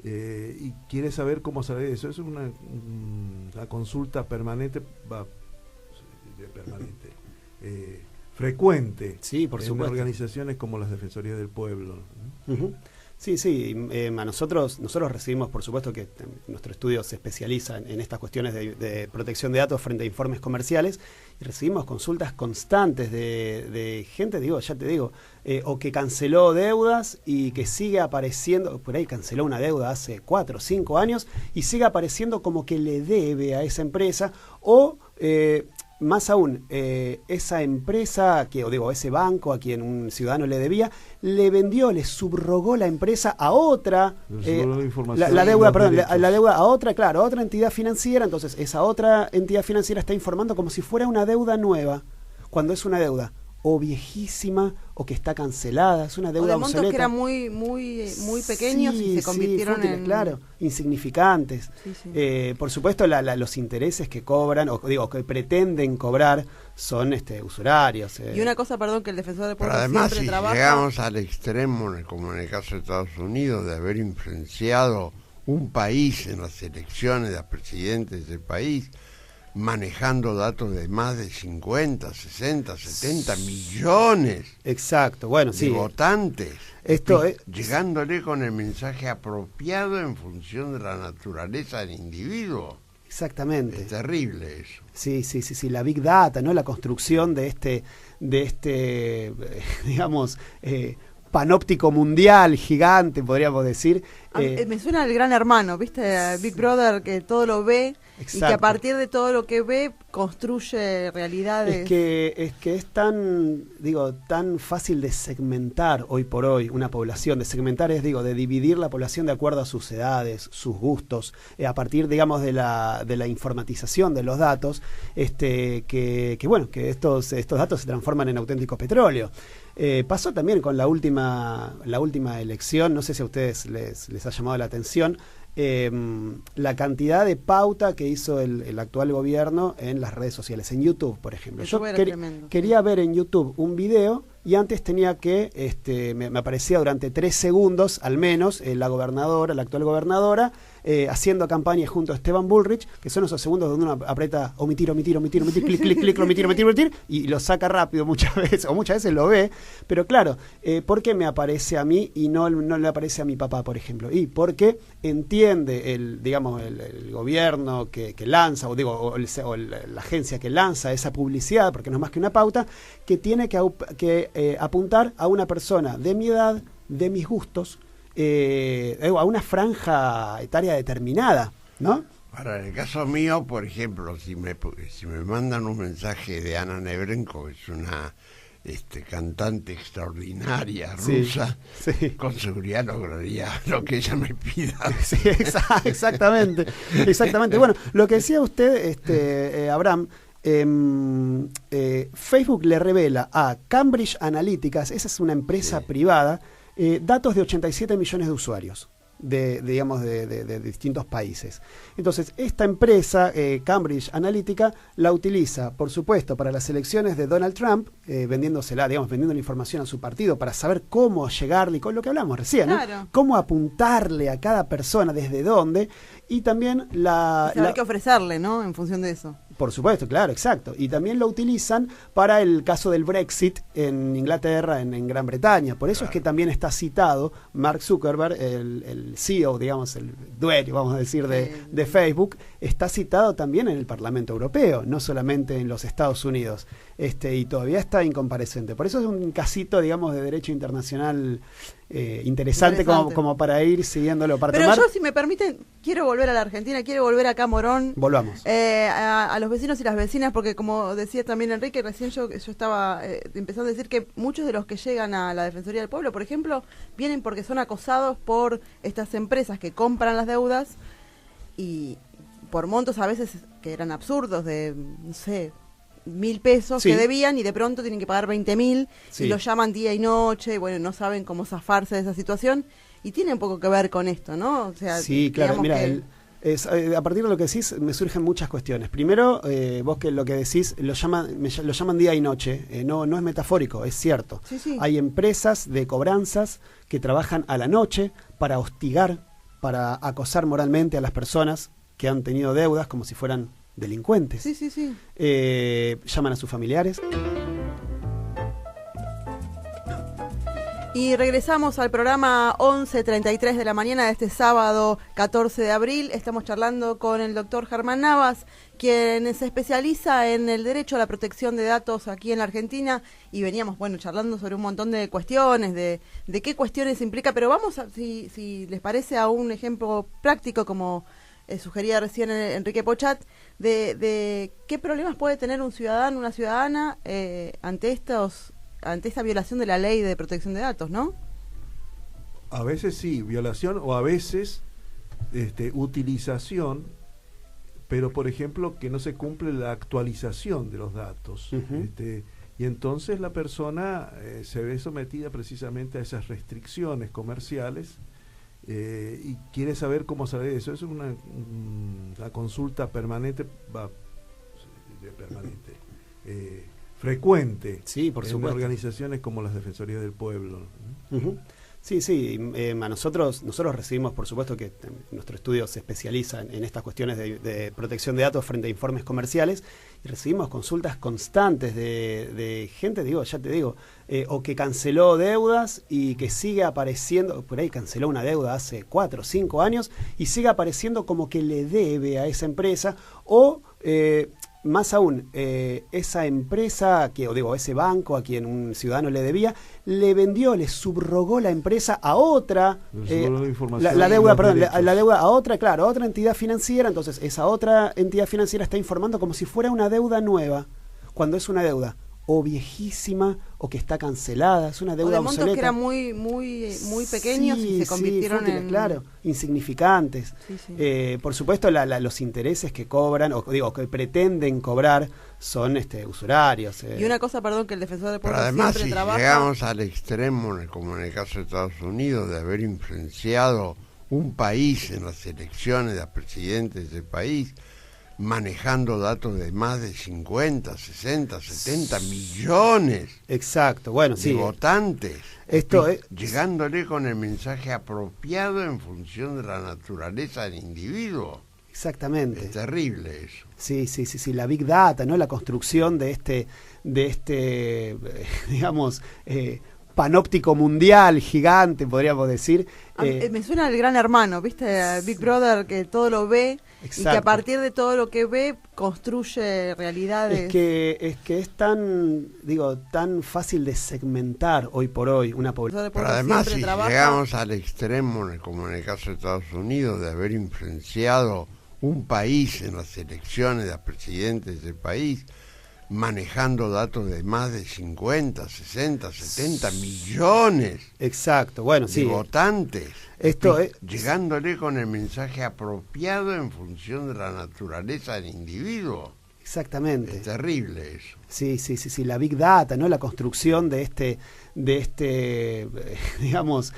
y quiere saber cómo salir de eso. Es una consulta permanente, frecuente, sí, por supuesto, en organizaciones como las Defensorías del Pueblo. Sí, a nosotros recibimos, por supuesto que nuestro estudio se especializa en estas cuestiones de protección de datos frente a informes comerciales, y recibimos consultas constantes de gente, o que canceló deudas y que sigue apareciendo, por ahí canceló una deuda hace 4 o 5 años y sigue apareciendo como que le debe a esa empresa, o más aún, esa empresa, ese banco a quien un ciudadano le debía, le subrogó la empresa a otra, la deuda a otra entidad financiera. Entonces esa otra entidad financiera está informando como si fuera una deuda nueva, cuando es una deuda o viejísima o que está cancelada, es una deuda obsoleta. O de montos que eran muy pequeños y se convirtieron en... Claro, insignificantes. Por supuesto, los intereses que cobran, que pretenden cobrar, son usurarios. Y una cosa, que el defensor del pueblo además, siempre trabaja... llegamos al extremo, como en el caso de Estados Unidos, de haber influenciado un país en las elecciones de presidentes del país, manejando datos de más de 50, 60, 70 millones de votantes, llegándole con el mensaje apropiado en función de la naturaleza del individuo. Exactamente. Es terrible eso. Sí, la Big Data, ¿no? La construcción de este panóptico mundial gigante, podríamos decir. Me suena al Gran Hermano, ¿viste? Big Brother, que todo lo ve. Exacto. Y que a partir de todo lo que ve construye realidades. Es que es tan fácil de segmentar hoy por hoy una población. De segmentar es, de dividir la población de acuerdo a sus edades, sus gustos, a partir, de la informatización de los datos, que estos datos se transforman en auténtico petróleo. Pasó también con la última elección, no sé si a ustedes les ha llamado la atención, la cantidad de pauta que hizo el actual gobierno en las redes sociales, en YouTube, por ejemplo. Yo quería ver en YouTube un video y antes tenía que, me aparecía durante 3 segundos al menos, la actual gobernadora, haciendo campaña junto a Esteban Bullrich, que son esos segundos donde uno aprieta omitir, clic, clic, clic, omitir, y lo saca rápido muchas veces lo ve, pero claro, ¿por qué me aparece a mí y no le aparece a mi papá, por ejemplo? Y porque entiende el gobierno que lanza, o la agencia que lanza esa publicidad, porque no es más que una pauta, que tiene que apuntar a una persona de mi edad, de mis gustos, a una franja etaria determinada, ¿no? Ahora, en el caso mío, por ejemplo, si me mandan un mensaje de Ana Nebrenko, que es una cantante extraordinaria rusa, sí. Con seguridad lograría lo que ella me pida. Sí, exactamente. Bueno, lo que decía usted, Abraham, Facebook le revela a Cambridge Analytica, esa es una empresa privada, datos de 87 millones de usuarios de distintos países. Entonces, esta empresa, Cambridge Analytica, la utiliza, por supuesto, para las elecciones de Donald Trump, vendiendo la información a su partido para saber cómo llegarle, con lo que hablamos recién, claro, ¿no? Cómo apuntarle a cada persona, desde dónde, y también saber qué ofrecerle, ¿no? En función de eso. Por supuesto, claro, exacto. Y también lo utilizan para el caso del Brexit en Inglaterra, en Gran Bretaña. Por eso es que también está citado Mark Zuckerberg, el CEO, digamos, el dueño, vamos a decir, de Facebook, está citado también en el Parlamento Europeo, no solamente en los Estados Unidos. Y todavía está incompareciente. Por eso es un casito, digamos, de derecho internacional interesante. Como para ir siguiéndolo. Pero yo, si me permiten, quiero volver a la Argentina, quiero volver acá a Morón. Volvamos. A los vecinos y las vecinas, porque como decía también Enrique, recién yo estaba empezando a decir que muchos de los que llegan a la Defensoría del Pueblo, por ejemplo, vienen porque son acosados por estas empresas que compran las deudas y por montos a veces que eran absurdos, de, no sé, 1.000 pesos que debían, y de pronto tienen que pagar 20.000 y los llaman día y noche, y bueno, no saben cómo zafarse de esa situación, y tiene un poco que ver con esto, ¿no? O sea, sí, claro, mira, a partir de lo que decís me surgen muchas cuestiones. Primero, vos que lo que decís lo llaman día y noche, no es metafórico, es cierto. Sí. Hay empresas de cobranzas que trabajan a la noche para hostigar, para acosar moralmente a las personas que han tenido deudas como si fueran delincuentes. Sí. Llaman a sus familiares. Y regresamos al programa 11:33 de la mañana de este sábado 14 de abril. Estamos charlando con el doctor Germán Navas, quien se especializa en el derecho a la protección de datos aquí en la Argentina, y veníamos, charlando sobre un montón de cuestiones, de qué cuestiones implica, pero vamos, si les parece, a un ejemplo práctico, como sugería recién Enrique Pochat, de qué problemas puede tener un ciudadano, una ciudadana ante esta violación de la ley de protección de datos, ¿no? A veces sí, violación, o a veces utilización, pero por ejemplo que no se cumple la actualización de los datos. Y entonces la persona se ve sometida precisamente a esas restricciones comerciales, y quiere saber cómo saber eso. Es una consulta frecuente, sí, por supuesto, en organizaciones como las Defensorías del Pueblo. Sí, nosotros recibimos, por supuesto que nuestro estudio se especializa en estas cuestiones de protección de datos frente a informes comerciales, y recibimos consultas constantes de gente, o que canceló deudas y que sigue apareciendo, por ahí canceló una deuda hace 4 o 5 años y sigue apareciendo como que le debe a esa empresa, o más aún, esa empresa, ese banco a quien un ciudadano le debía, le subrogó la empresa a otra, la deuda a otra, claro, a otra entidad financiera. Entonces esa otra entidad financiera está informando como si fuera una deuda nueva, cuando es una deuda o viejísima o que está cancelada, es una deuda obsoleta. O de montos que eran muy pequeños y se convirtieron en... Claro, insignificantes. Por supuesto, los intereses que cobran, que pretenden cobrar, son usurarios. Y una cosa, que el defensor del pueblo además, siempre si trabaja... llegamos al extremo, como en el caso de Estados Unidos, de haber influenciado un país en las elecciones de presidentes de ese país, manejando datos de más de 50, 60, 70 millones Exacto, bueno, de sí. votantes. Esto Llegándole con el mensaje apropiado en función de la naturaleza del individuo. Exactamente. Es terrible eso. Sí, la Big Data, ¿no? La construcción de este digamos, panóptico mundial gigante, podríamos decir. Me suena al Gran Hermano, ¿viste? Big Brother, que todo lo ve. Exacto. Y que a partir de todo lo que ve construye realidades. Es que es tan fácil de segmentar hoy por hoy una población. Pero además, si llegamos al extremo, como en el caso de Estados Unidos, de haber influenciado un país en las elecciones a presidentes del país, manejando datos de más de 50, 60, 70 millones. Exacto, bueno, de sí. votantes. Llegándole con el mensaje apropiado en función de la naturaleza del individuo. Exactamente. Es terrible eso. Sí, la Big Data, ¿no? La construcción de este digamos,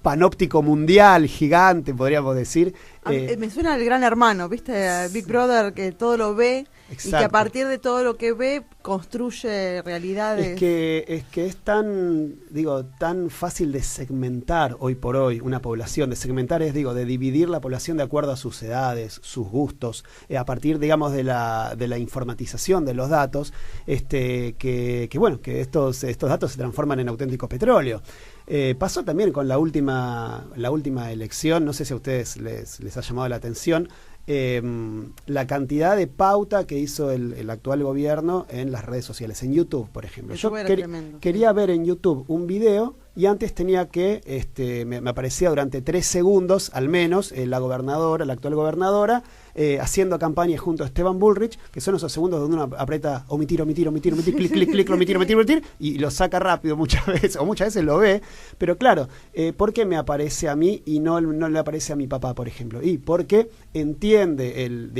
panóptico mundial gigante, podríamos decir. Me suena al Gran Hermano, ¿viste? Big Brother, que todo lo ve. Exacto. Y que a partir de todo lo que ve construye realidades. Es que es tan fácil de segmentar hoy por hoy una población. De segmentar es, de dividir la población de acuerdo a sus edades, sus gustos, a partir, digamos, de la informatización de los datos, que estos datos se transforman en auténtico petróleo. Pasó también con la última elección, no sé si a ustedes les ha llamado la atención, la cantidad de pauta que hizo el actual gobierno en las redes sociales, en YouTube, por ejemplo. Yo quería ver en YouTube un video y antes tenía que, me aparecía durante 3 segundos al menos, la actual gobernadora, haciendo campaña junto a Esteban Bullrich, que son esos segundos donde uno aprieta omitir, clic, omitir, y lo saca rápido muchas veces, o muchas veces lo ve, pero claro, ¿por qué me aparece a mí y no le aparece a mi papá, por ejemplo? Y porque entiende el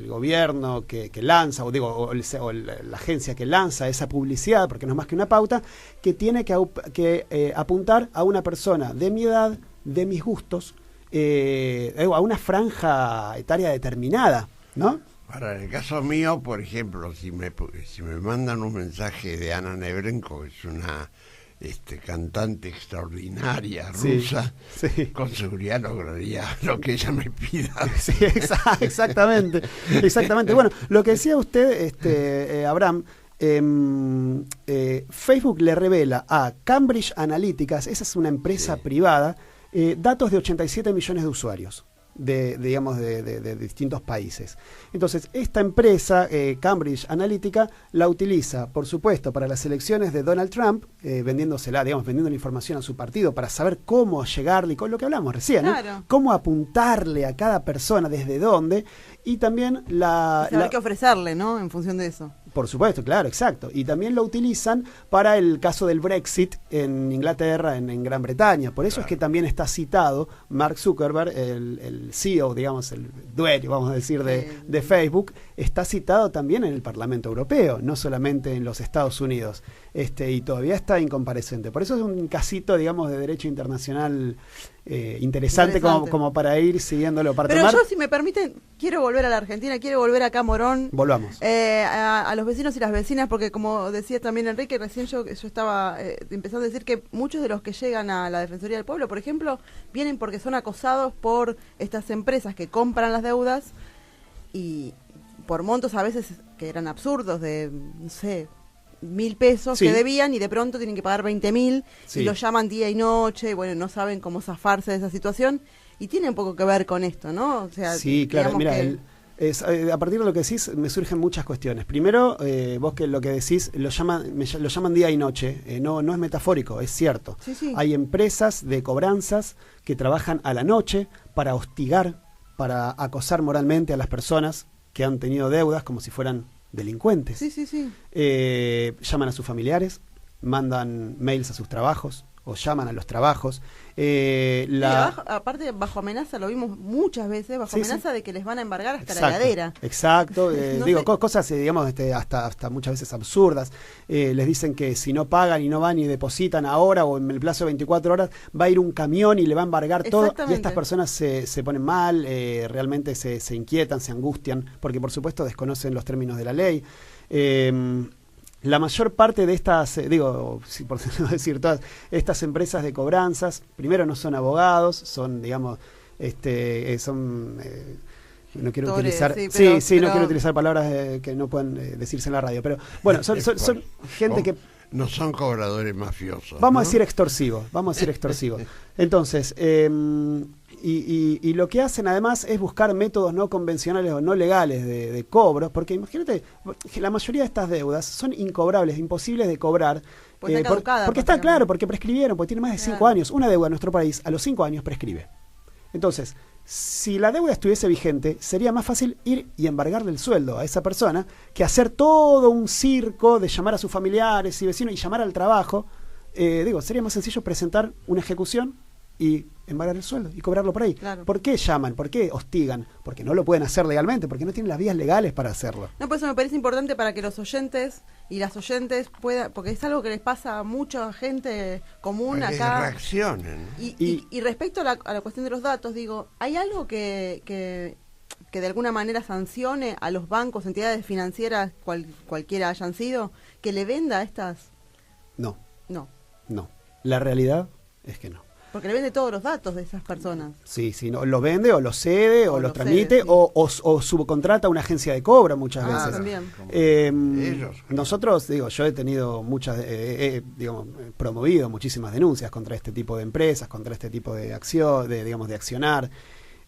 gobierno que lanza, o la agencia que lanza esa publicidad, porque no es más que una pauta, que tiene que apuntar a una persona de mi edad, de mis gustos, a una franja etaria determinada, ¿no? Para el caso mío, por ejemplo, si me mandan un mensaje de Ana Nebrenko, que es una cantante extraordinaria rusa, sí. Con seguridad lograría lo que ella me pida. Sí, exactamente. Bueno, lo que decía usted, Abraham, Facebook le revela a Cambridge Analytica, esa es una empresa privada, datos de 87 millones de usuarios de distintos países. Entonces, esta empresa, Cambridge Analytica, la utiliza, por supuesto, para las elecciones de Donald Trump, vendiendo la información a su partido para saber cómo llegarle, con lo que hablamos recién, claro, ¿no? Cómo apuntarle a cada persona, desde dónde, y también saber qué ofrecerle, ¿no? En función de eso. Por supuesto, claro, exacto. Y también lo utilizan para el caso del Brexit en Inglaterra, en Gran Bretaña. Por eso claro, es que también está citado Mark Zuckerberg, el CEO, digamos, el dueño, vamos a decir, de Facebook, está citado también en el Parlamento Europeo, no solamente en los Estados Unidos. Y todavía está incompareciente. Por eso es un casito, digamos, de derecho internacional interesante. Como para ir siguiéndolo. Pero yo, si me permiten, quiero volver a la Argentina, quiero volver acá a Morón. Volvamos. A los vecinos y las vecinas, porque como decía también Enrique, recién yo estaba empezando a decir que muchos de los que llegan a la Defensoría del Pueblo, por ejemplo, vienen porque son acosados por estas empresas que compran las deudas y por montos a veces que eran absurdos, de, no sé, 1.000 pesos, sí, que debían, y de pronto tienen que pagar 20.000, sí, y los llaman día y noche, y bueno, no saben cómo zafarse de esa situación, y tiene un poco que ver con esto, ¿no? O sea, sí, claro, mira, a partir de lo que decís me surgen muchas cuestiones. Primero, vos que lo que decís lo llaman día y noche, no es metafórico, es cierto. Sí, sí. Hay empresas de cobranzas que trabajan a la noche para hostigar, para acosar moralmente a las personas que han tenido deudas como si fueran delincuentes. Sí. Llaman a sus familiares, mandan mails a sus trabajos, o llaman a los trabajos. Aparte, bajo amenaza, lo vimos muchas veces, bajo amenaza de que les van a embargar hasta la heladera. Exacto, cosas, digamos, hasta muchas veces absurdas. Les dicen que si no pagan y no van y depositan ahora o en el plazo de 24 horas, va a ir un camión y le va a embargar todo. Y estas personas se ponen mal, realmente se inquietan, se angustian, porque por supuesto desconocen los términos de la ley. La mayor parte de estas, por no decir todas, estas empresas de cobranzas, primero no son abogados, son, digamos, no quiero utilizar, no quiero utilizar palabras que no pueden decirse en la radio, pero bueno, son gente que no son cobradores mafiosos. Vamos a decir extorsivos, Entonces, y lo que hacen además es buscar métodos no convencionales o no legales de cobros, porque imagínate, que la mayoría de estas deudas son incobrables, imposibles de cobrar. Porque está claro, porque prescribieron, porque tiene más de 5 años. Una deuda en nuestro país a los 5 años prescribe. Entonces, si la deuda estuviese vigente, sería más fácil ir y embargarle el sueldo a esa persona que hacer todo un circo de llamar a sus familiares y vecinos y llamar al trabajo. Sería más sencillo presentar una ejecución y embargar el sueldo y cobrarlo por ahí. Claro. ¿Por qué llaman? ¿Por qué hostigan? Porque no lo pueden hacer legalmente, porque no tienen las vías legales para hacerlo. No, por eso me parece importante para que los oyentes y las oyentes puedan, porque es algo que les pasa a mucha gente común para acá. Que reaccionen. Y respecto a la cuestión de los datos, ¿hay algo que de alguna manera sancione a los bancos, entidades financieras, cualquiera hayan sido, que le venda a estas? No. No. La realidad es que no. Porque le vende todos los datos de esas personas. Sí, no, lo vende o lo cede o lo transmite o subcontrata a una agencia de cobro muchas veces. También. Nosotros, yo he tenido promovido muchísimas denuncias contra este tipo de empresas, contra este tipo de acción, de accionar.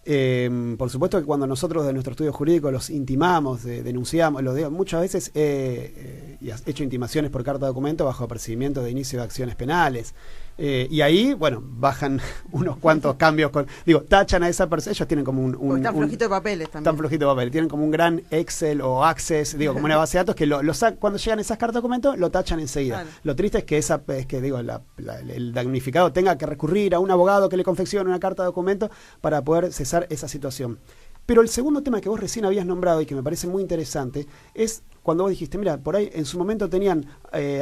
Por supuesto que cuando nosotros de nuestro estudio jurídico los intimamos, denunciamos, muchas veces he hecho intimaciones por carta de documento bajo apercibimiento de inicio de acciones penales. Y ahí, bajan unos cuantos cambios, tachan a esa persona. Ellos tienen como un están flojitos de papeles también. Están flojitos de papel, tienen como un gran Excel o Access, como una base de datos que cuando llegan esas cartas de documento lo tachan enseguida. Claro. Lo triste es que el damnificado tenga que recurrir a un abogado que le confeccione una carta de documento para poder cesar esa situación. Pero el segundo tema que vos recién habías nombrado y que me parece muy interesante es cuando vos dijiste, mira, por ahí en su momento tenían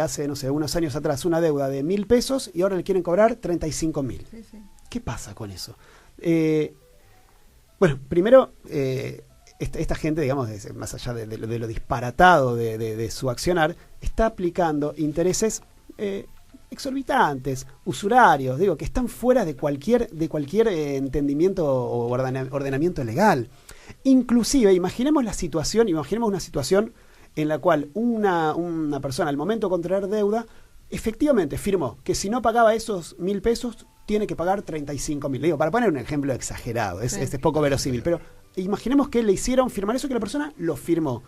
hace, unos años atrás una deuda de 1.000 pesos y ahora le quieren cobrar 35.000. Sí. ¿Qué pasa con eso? Primero, esta gente, más allá de lo disparatado de su accionar, está aplicando intereses exorbitantes, usurarios, que están fuera de cualquier entendimiento o ordenamiento legal. Inclusive, imaginemos una situación en la cual una persona al momento de contraer deuda efectivamente firmó que si no pagaba esos 1.000 pesos tiene que pagar 35.000. Para poner un ejemplo exagerado, es poco verosímil, pero imaginemos que le hicieron firmar eso, que la persona lo firmó.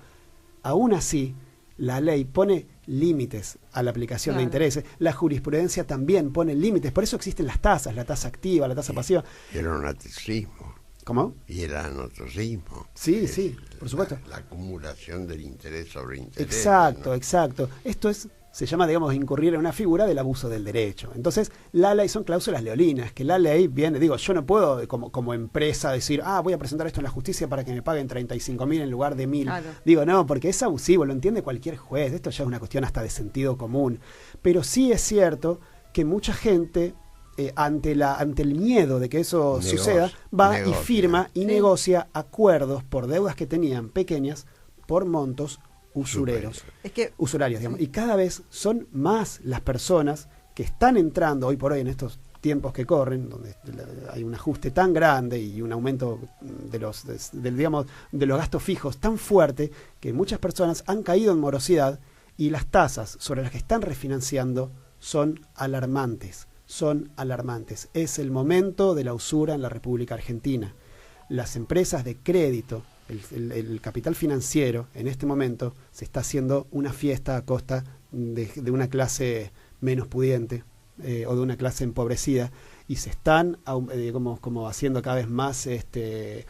Aún así, la ley pone límites a la aplicación de intereses. La jurisprudencia también pone límites. Por eso existen las tasas, la tasa activa, la tasa pasiva. Y el anatocismo. ¿Cómo? Y el anatocismo. Sí, por supuesto. La acumulación del interés sobre interés. Exacto. Esto se llama, incurrir en una figura del abuso del derecho. Entonces, la ley son cláusulas leolinas, que la ley viene, yo no puedo como empresa decir, voy a presentar esto en la justicia para que me paguen 35.000 en lugar de 1.000. Claro. No, porque es abusivo, lo entiende cualquier juez, esto ya es una cuestión hasta de sentido común. Pero sí es cierto que mucha gente, ante el miedo de que eso suceda, y firma y negocia acuerdos por deudas que tenían pequeñas por montos usurarios, y cada vez son más las personas que están entrando hoy por hoy en estos tiempos que corren, donde hay un ajuste tan grande y un aumento de los gastos fijos tan fuerte que muchas personas han caído en morosidad y las tasas sobre las que están refinanciando son alarmantes. Es el momento de la usura en la República Argentina. Las empresas de crédito, el capital financiero en este momento se está haciendo una fiesta a costa de una clase menos pudiente o de una clase empobrecida y se están como haciendo cada vez más se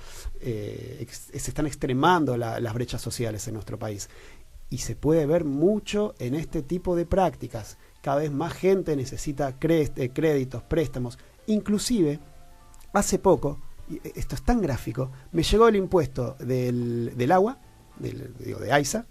están extremando las brechas sociales en nuestro país. y se puede ver mucho en este tipo de prácticas. Cada vez más gente necesita créditos, préstamos. Inclusive, hace poco, y esto es tan gráfico, me llegó el impuesto del agua, de AISA,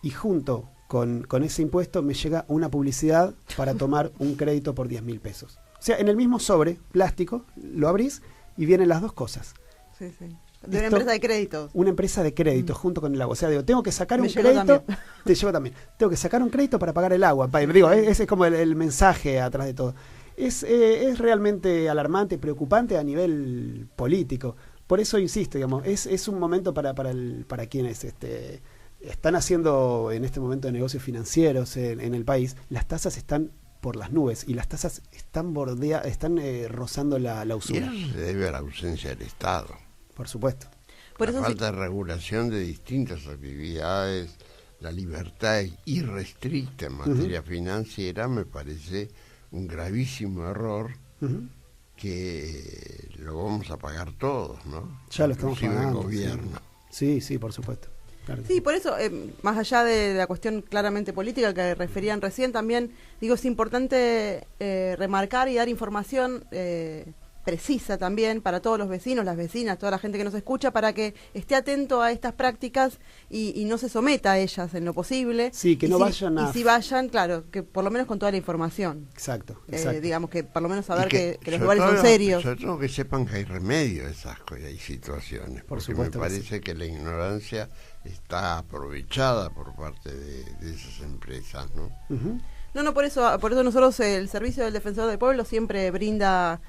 y junto con ese impuesto me llega una publicidad para tomar un crédito por 10.000 pesos. O sea, en el mismo sobre plástico, lo abrís y vienen las dos cosas. Sí, sí. De una empresa de crédito. Una empresa de crédito junto con el agua. O sea, digo, tengo que sacar Me un llegó crédito. también. Te llegó también. Tengo que sacar un crédito para pagar el agua. Digo, ese es como el mensaje atrás de todo. Es realmente alarmante, preocupante a nivel político. Por eso insisto, digamos, es un momento para quienes están haciendo en este momento negocios financieros en el país. Las tasas están por las nubes y las tasas están rozando la usura. Y eso se debe a la ausencia del Estado. Por supuesto. Por La eso falta de regulación de distintas actividades, la libertad irrestricta en materia financiera me parece un gravísimo error que lo vamos a pagar todos, ¿no? Ya lo estamos Inclusive pagando. el gobierno. Sí, por supuesto. Claro. Sí, por eso, más allá de la cuestión claramente política que referían recién, también digo, es importante remarcar y dar información precisa también para todos los vecinos, las vecinas, toda la gente que nos escucha, para que esté atento a estas prácticas y no se someta a ellas en lo posible. Sí, que no vayan a... Y si vayan, claro, que por lo menos con toda la información. Exacto. Digamos que por lo menos saber que los sobre lugares todo, son serios. Sobre todo que sepan que hay remedio a esas situaciones. Por porque supuesto me que parece que la ignorancia está aprovechada por parte de esas empresas, ¿no? No, por eso nosotros, el Servicio del Defensor del Pueblo siempre brinda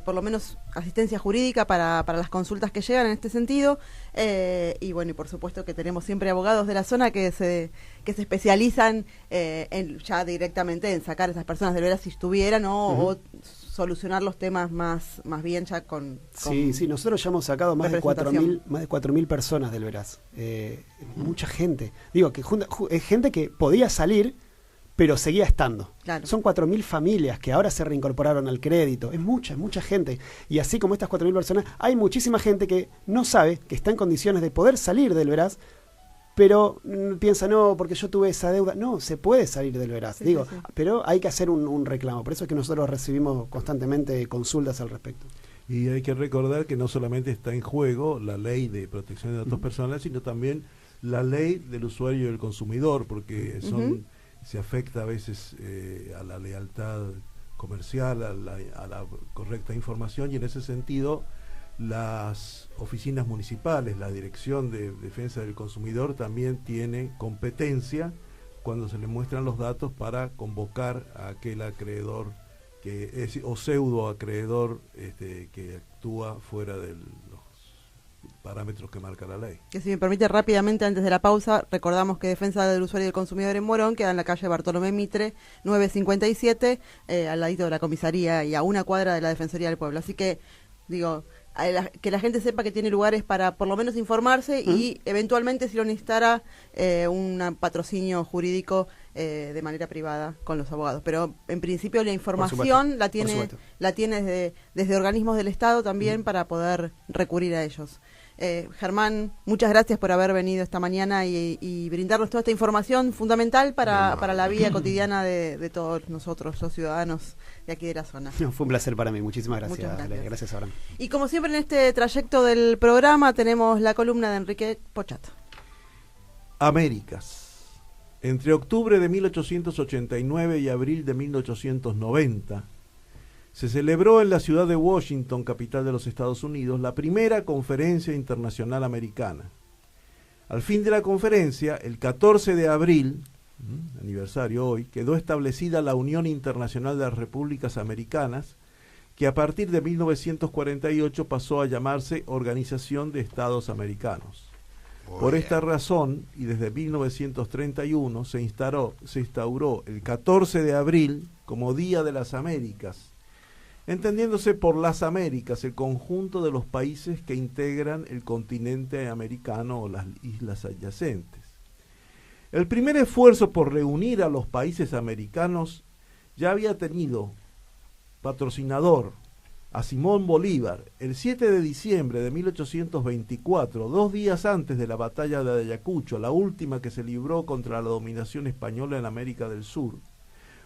por lo menos asistencia jurídica para las consultas que llegan en este sentido, y bueno, y por supuesto que tenemos siempre abogados de la zona que se especializan ya directamente en sacar a esas personas del veraz si estuvieran o solucionar los temas más bien ya con Sí, nosotros ya hemos sacado más de 4.000 personas del veraz. Mucha gente. Digo, que es gente que podía salir, pero seguía estando. Claro. Son 4.000 familias que ahora se reincorporaron al crédito. Es mucha gente. Y así como estas 4.000 personas, hay muchísima gente que no sabe que está en condiciones de poder salir del veraz, pero piensa, no, porque yo tuve esa deuda. No, se puede salir del veraz. Sí. Pero hay que hacer un reclamo. Por eso es que nosotros recibimos constantemente consultas al respecto. Y hay que recordar que no solamente está en juego la ley de protección de datos personales, sino también la ley del usuario y del consumidor, porque se afecta a veces a la lealtad comercial, a la correcta información, y en ese sentido las oficinas municipales, la Dirección de Defensa del Consumidor también tiene competencia cuando se le muestran los datos para convocar a aquel acreedor o pseudo acreedor que actúa fuera de los parámetros que marca la ley. Que si me permite rápidamente antes de la pausa, recordamos que Defensa del Usuario y del Consumidor en Morón queda en la calle Bartolomé Mitre 957, al ladito de la comisaría y a una cuadra de la Defensoría del Pueblo. Así que digo, que la gente sepa que tiene lugares para por lo menos informarse y eventualmente, si lo necesitara, un patrocinio jurídico de manera privada con los abogados. Pero en principio la información la tiene desde organismos del Estado también para poder recurrir a ellos. Germán, muchas gracias por haber venido esta mañana y brindarnos toda esta información fundamental para la vida cotidiana de todos nosotros, los ciudadanos de aquí de la zona. Fue un placer para mí, muchísimas gracias. Muchas gracias. Gracias, Abraham. Y como siempre en este trayecto del programa tenemos la columna de Enrique Pochato. Américas. Entre octubre de 1889 y abril de 1890, se celebró en la ciudad de Washington, capital de los Estados Unidos, la primera Conferencia Internacional Americana. Al fin de la conferencia, el 14 de abril, aniversario hoy, quedó establecida la Unión Internacional de las Repúblicas Americanas, que a partir de 1948 pasó a llamarse Organización de Estados Americanos. Por esta razón, y desde 1931, se instauró el 14 de abril como Día de las Américas, entendiéndose por las Américas el conjunto de los países que integran el continente americano o las islas adyacentes. El primer esfuerzo por reunir a los países americanos ya había tenido patrocinador, a Simón Bolívar el 7 de diciembre de 1824, 2 días antes de la batalla de Ayacucho, la última que se libró contra la dominación española en América del Sur.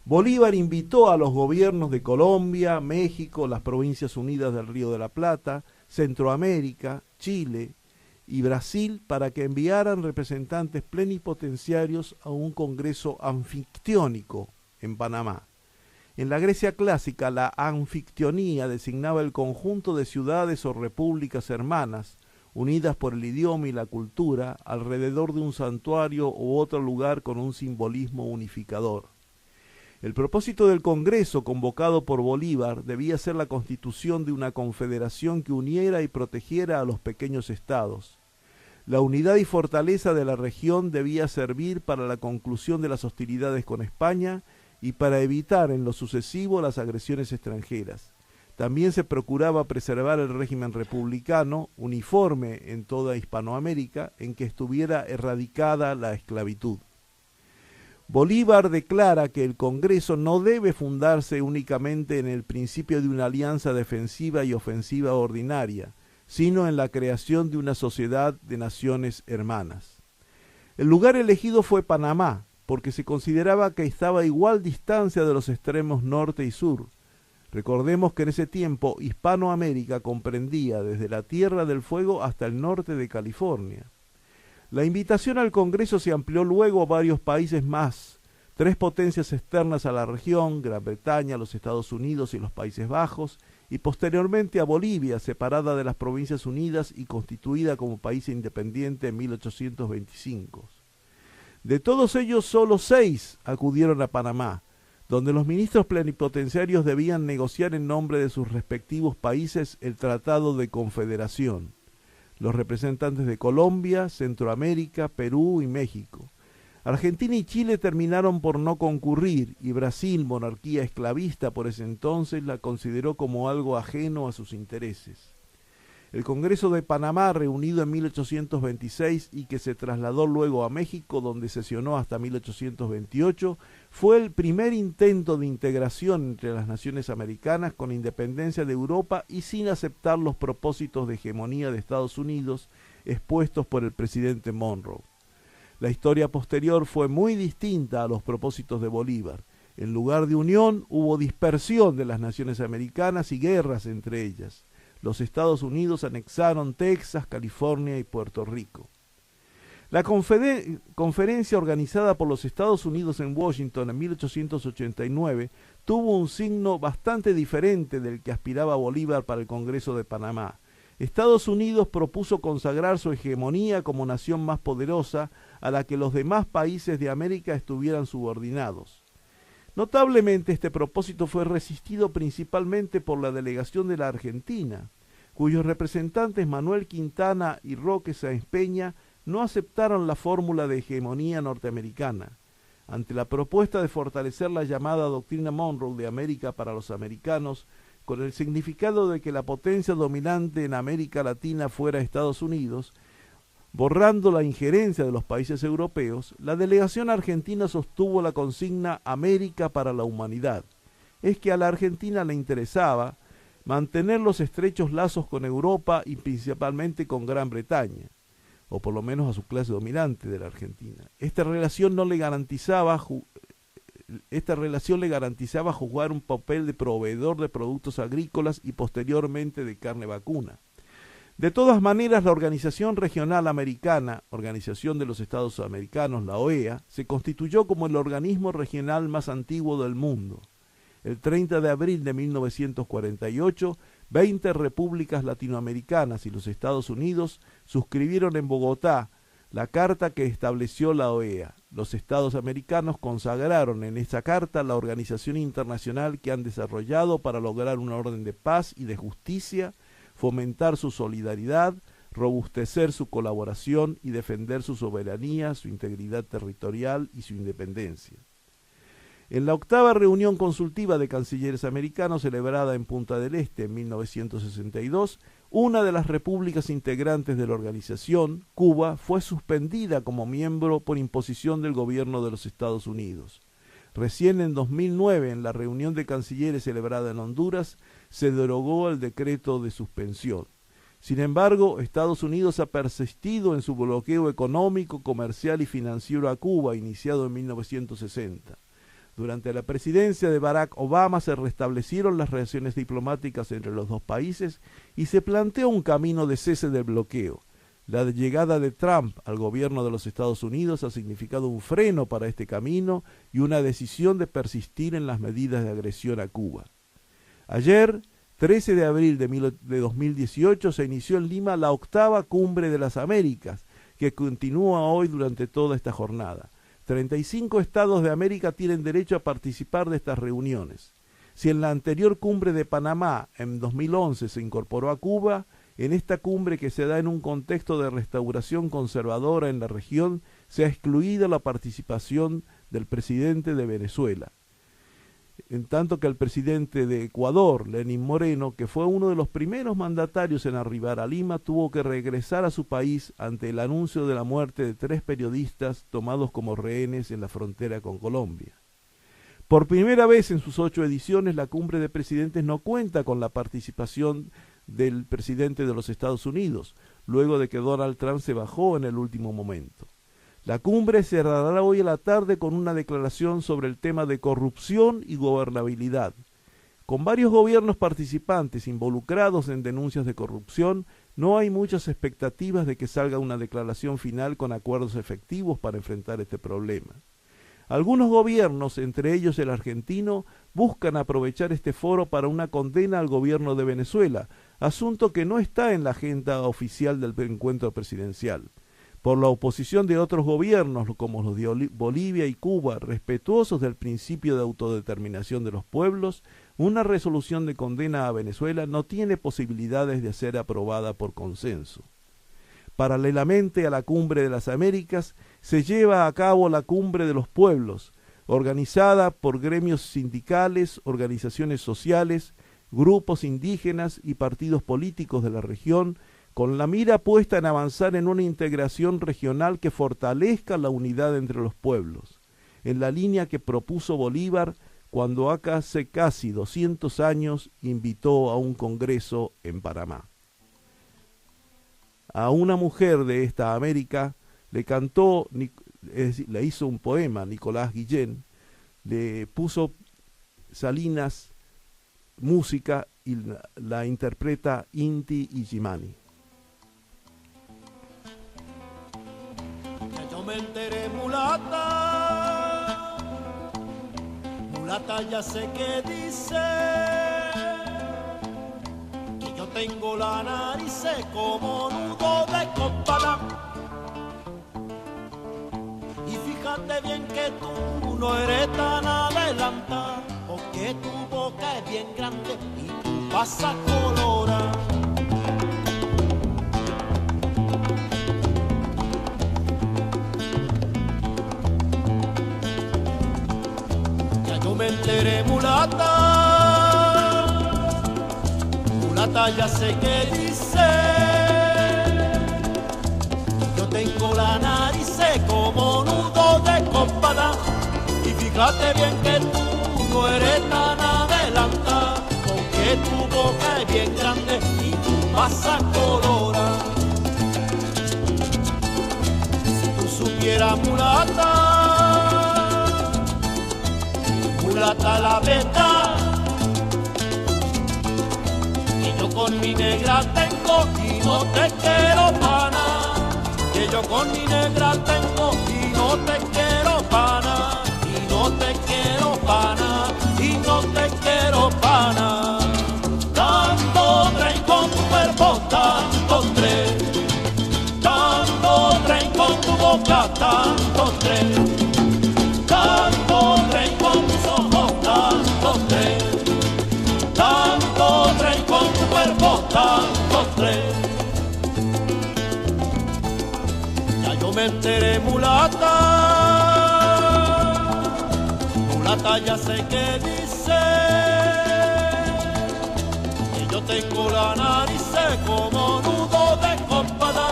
Bolívar invitó a los gobiernos de Colombia, México, las Provincias Unidas del Río de la Plata, Centroamérica, Chile y Brasil para que enviaran representantes plenipotenciarios a un congreso anfictiónico en Panamá. En la Grecia clásica, la anfictionía designaba el conjunto de ciudades o repúblicas hermanas, unidas por el idioma y la cultura, alrededor de un santuario u otro lugar con un simbolismo unificador. El propósito del Congreso convocado por Bolívar debía ser la constitución de una confederación que uniera y protegiera a los pequeños estados. La unidad y fortaleza de la región debía servir para la conclusión de las hostilidades con España y para evitar en lo sucesivo las agresiones extranjeras. También se procuraba preservar el régimen republicano, uniforme en toda Hispanoamérica, en que estuviera erradicada la esclavitud. Bolívar declara que el Congreso no debe fundarse únicamente en el principio de una alianza defensiva y ofensiva ordinaria, sino en la creación de una sociedad de naciones hermanas. El lugar elegido fue Panamá, porque se consideraba que estaba a igual distancia de los extremos norte y sur. Recordemos que en ese tiempo Hispanoamérica comprendía desde la Tierra del Fuego hasta el norte de California. La invitación al Congreso se amplió luego a varios países más, 3 potencias externas a la región, Gran Bretaña, los Estados Unidos y los Países Bajos, y posteriormente a Bolivia, separada de las Provincias Unidas y constituida como país independiente en 1825. De todos ellos, solo 6 acudieron a Panamá, donde los ministros plenipotenciarios debían negociar en nombre de sus respectivos países el Tratado de Confederación. Los representantes de Colombia, Centroamérica, Perú y México. Argentina y Chile terminaron por no concurrir, y Brasil, monarquía esclavista por ese entonces, la consideró como algo ajeno a sus intereses. El Congreso de Panamá, reunido en 1826 y que se trasladó luego a México, donde sesionó hasta 1828, fue el primer intento de integración entre las naciones americanas con independencia de Europa y sin aceptar los propósitos de hegemonía de Estados Unidos expuestos por el presidente Monroe. La historia posterior fue muy distinta a los propósitos de Bolívar. En lugar de unión, hubo dispersión de las naciones americanas y guerras entre ellas. Los Estados Unidos anexaron Texas, California y Puerto Rico. La conferencia organizada por los Estados Unidos en Washington en 1889 tuvo un signo bastante diferente del que aspiraba Bolívar para el Congreso de Panamá. Estados Unidos propuso consagrar su hegemonía como nación más poderosa a la que los demás países de América estuvieran subordinados. Notablemente este propósito fue resistido principalmente por la delegación de la Argentina, cuyos representantes Manuel Quintana y Roque Sáenz Peña no aceptaron la fórmula de hegemonía norteamericana. Ante la propuesta de fortalecer la llamada doctrina Monroe de América para los americanos, con el significado de que la potencia dominante en América Latina fuera Estados Unidos, borrando la injerencia de los países europeos, la delegación argentina sostuvo la consigna América para la humanidad. Es que a la Argentina le interesaba mantener los estrechos lazos con Europa y principalmente con Gran Bretaña, o por lo menos a su clase dominante de la Argentina. Esta relación le garantizaba jugar un papel de proveedor de productos agrícolas y posteriormente de carne vacuna. De todas maneras, la Organización Regional Americana, Organización de los Estados Americanos, la OEA, se constituyó como el organismo regional más antiguo del mundo. El 30 de abril de 1948, 20 repúblicas latinoamericanas y los Estados Unidos suscribieron en Bogotá la carta que estableció la OEA. Los Estados americanos consagraron en esa carta la organización internacional que han desarrollado para lograr un orden de paz y de justicia, fomentar su solidaridad, robustecer su colaboración y defender su soberanía, su integridad territorial y su independencia. En la 8ª reunión consultiva de cancilleres americanos celebrada en Punta del Este en 1962, una de las repúblicas integrantes de la organización, Cuba, fue suspendida como miembro por imposición del gobierno de los Estados Unidos. Recién en 2009, en la reunión de cancilleres celebrada en Honduras, se derogó el decreto de suspensión. Sin embargo, Estados Unidos ha persistido en su bloqueo económico, comercial y financiero a Cuba, iniciado en 1960. Durante la presidencia de Barack Obama se restablecieron las relaciones diplomáticas entre los dos países y se planteó un camino de cese del bloqueo. La llegada de Trump al gobierno de los Estados Unidos ha significado un freno para este camino y una decisión de persistir en las medidas de agresión a Cuba. Ayer, 13 de abril de 2018, se inició en Lima la 8ª Cumbre de las Américas, que continúa hoy durante toda esta jornada. 35 estados de América tienen derecho a participar de estas reuniones. Si en la anterior cumbre de Panamá, en 2011, se incorporó a Cuba, en esta cumbre, que se da en un contexto de restauración conservadora en la región, se ha excluido la participación del presidente de Venezuela. En tanto que el presidente de Ecuador, Lenín Moreno, que fue uno de los primeros mandatarios en arribar a Lima, tuvo que regresar a su país ante el anuncio de la muerte de 3 periodistas tomados como rehenes en la frontera con Colombia. Por primera vez en sus 8 ediciones, la Cumbre de Presidentes no cuenta con la participación del presidente de los Estados Unidos, luego de que Donald Trump se bajó en el último momento. La cumbre cerrará hoy a la tarde con una declaración sobre el tema de corrupción y gobernabilidad. Con varios gobiernos participantes involucrados en denuncias de corrupción, no hay muchas expectativas de que salga una declaración final con acuerdos efectivos para enfrentar este problema. Algunos gobiernos, entre ellos el argentino, buscan aprovechar este foro para una condena al gobierno de Venezuela, asunto que no está en la agenda oficial del encuentro presidencial. Por la oposición de otros gobiernos, como los de Bolivia y Cuba, respetuosos del principio de autodeterminación de los pueblos, una resolución de condena a Venezuela no tiene posibilidades de ser aprobada por consenso. Paralelamente a la Cumbre de las Américas, se lleva a cabo la Cumbre de los Pueblos, organizada por gremios sindicales, organizaciones sociales, grupos indígenas y partidos políticos de la región, con la mira puesta en avanzar en una integración regional que fortalezca la unidad entre los pueblos, en la línea que propuso Bolívar cuando hace casi 200 años invitó a un congreso en Panamá. A una mujer de esta América le cantó, le hizo un poema Nicolás Guillén, le puso Salinas música y la interpreta Inti Illimani. Yo me enteré, mulata, mulata, ya sé que dice que yo tengo la nariz como nudo de copala. Y fíjate bien que tú no eres tan adelantada, porque tu boca es bien grande y tú vas a colorar. Yo me enteré, mulata, mulata, ya sé que dice, yo tengo la nariz como nudo de copala. Y fíjate bien que tú no eres tan adelantada, porque tu boca es bien grande y tú vas a colorar. Si tú supieras, mulata, mulata, la verdad, que yo con mi negra tengo y no te quiero pa' nada, que yo con mi negra tengo y no te quiero pa' nada, y no te quiero pa' nada, y no te quiero pa' nada. Tanto tren con tu cuerpo, tanto tren, tanto tren con tu boca, tanto tren, tanto tren con tus ojos, tanto tren, tanto tren con tu cuerpo, tanto tren. Ya yo me enteré, mulata, mulata, ya sé que dice que yo tengo la nariz como nudo de copala.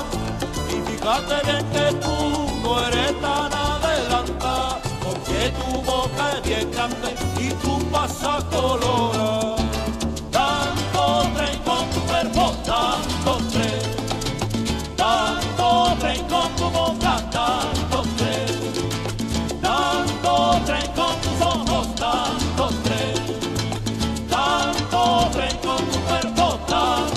Y fíjate bien que tú no eres tan adelantada, porque tu boca es bien grande y tu pasacolora. Tanto tren con tu cuerpo, tanto tren con tu boca, tanto tren con tus ojos, tanto tren con tu cuerpo, tanto.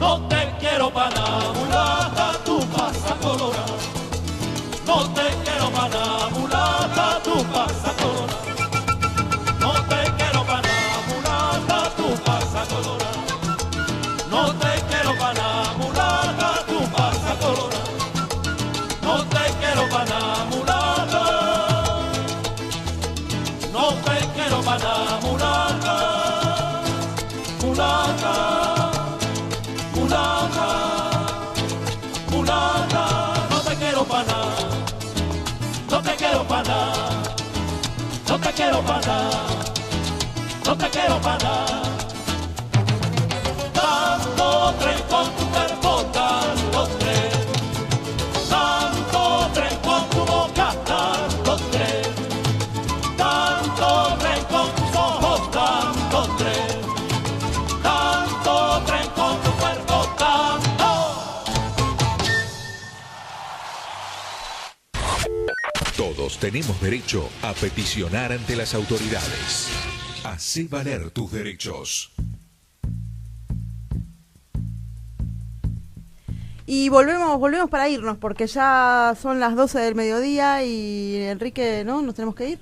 No te quiero para nada, mulata, tu pasa colorada. No te quiero para nada, mulata, tu pasa colorada. No te quiero para nada, mulata, tu pasa colorada. No te quiero para nada, mulata, tu pasa colorada. No te quiero para nada, mulata. No te quiero para nada, mulata. Mulata. Mulata, mulata, no te quiero para nada, no te quiero para nada, no te quiero para nada, no te quiero para nada. Tanto tren con tu cuerpo, tanto tren con tu boca, tanto tren con tus ojos, tanto tren con tu cuerpo, tanto. Todos tenemos derecho a peticionar ante las autoridades. Hacé valer tus derechos. Y volvemos para irnos, porque ya son las 12 del mediodía y Enrique, ¿no? ¿Nos tenemos que ir?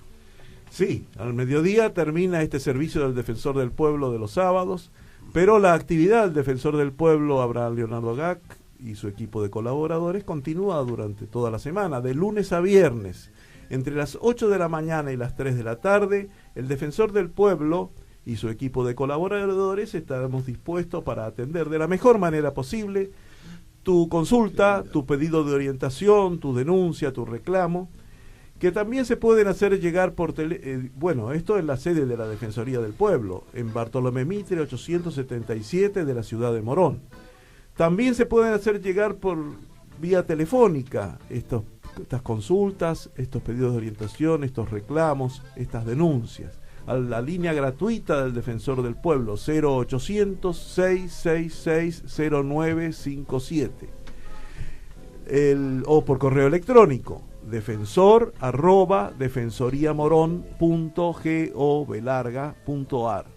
Sí, al mediodía termina este servicio del Defensor del Pueblo de los sábados, pero la actividad del Defensor del Pueblo, Abraham Leonardo Gac, y su equipo de colaboradores continúa durante toda la semana, de lunes a viernes. Entre las 8 de la mañana y las 3 de la tarde, el Defensor del Pueblo y su equipo de colaboradores estaremos dispuestos para atender de la mejor manera posible tu consulta, tu pedido de orientación, tu denuncia, tu reclamo, que también se pueden hacer llegar por bueno, esto es la sede de la Defensoría del Pueblo, en Bartolomé Mitre 877 de la ciudad de Morón. También se pueden hacer llegar por vía telefónica estas consultas, estos pedidos de orientación, estos reclamos, estas denuncias, a la línea gratuita del Defensor del Pueblo, 0800-666-0957, o por correo electrónico, defensor@defensoriamoron.gov.ar.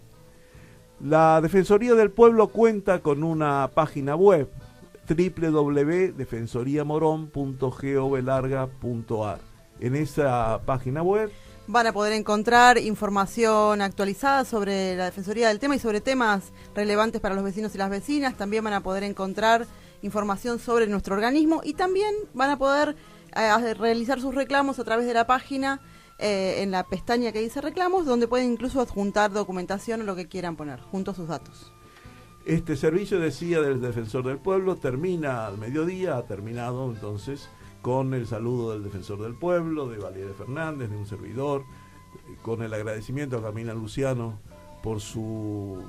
La Defensoría del Pueblo cuenta con una página web, www.defensoriamoron.gov.ar. En esa página web van a poder encontrar información actualizada sobre la Defensoría del tema y sobre temas relevantes para los vecinos y las vecinas. También van a poder encontrar información sobre nuestro organismo y también van a poder realizar sus reclamos a través de la página, en la pestaña que dice reclamos, donde pueden incluso adjuntar documentación o lo que quieran poner, junto a sus datos. Este servicio, decía, del Defensor del Pueblo termina al mediodía, ha terminado entonces con el saludo del Defensor del Pueblo, de Valeria Fernández, de un servidor, con el agradecimiento a Camila Luciano por su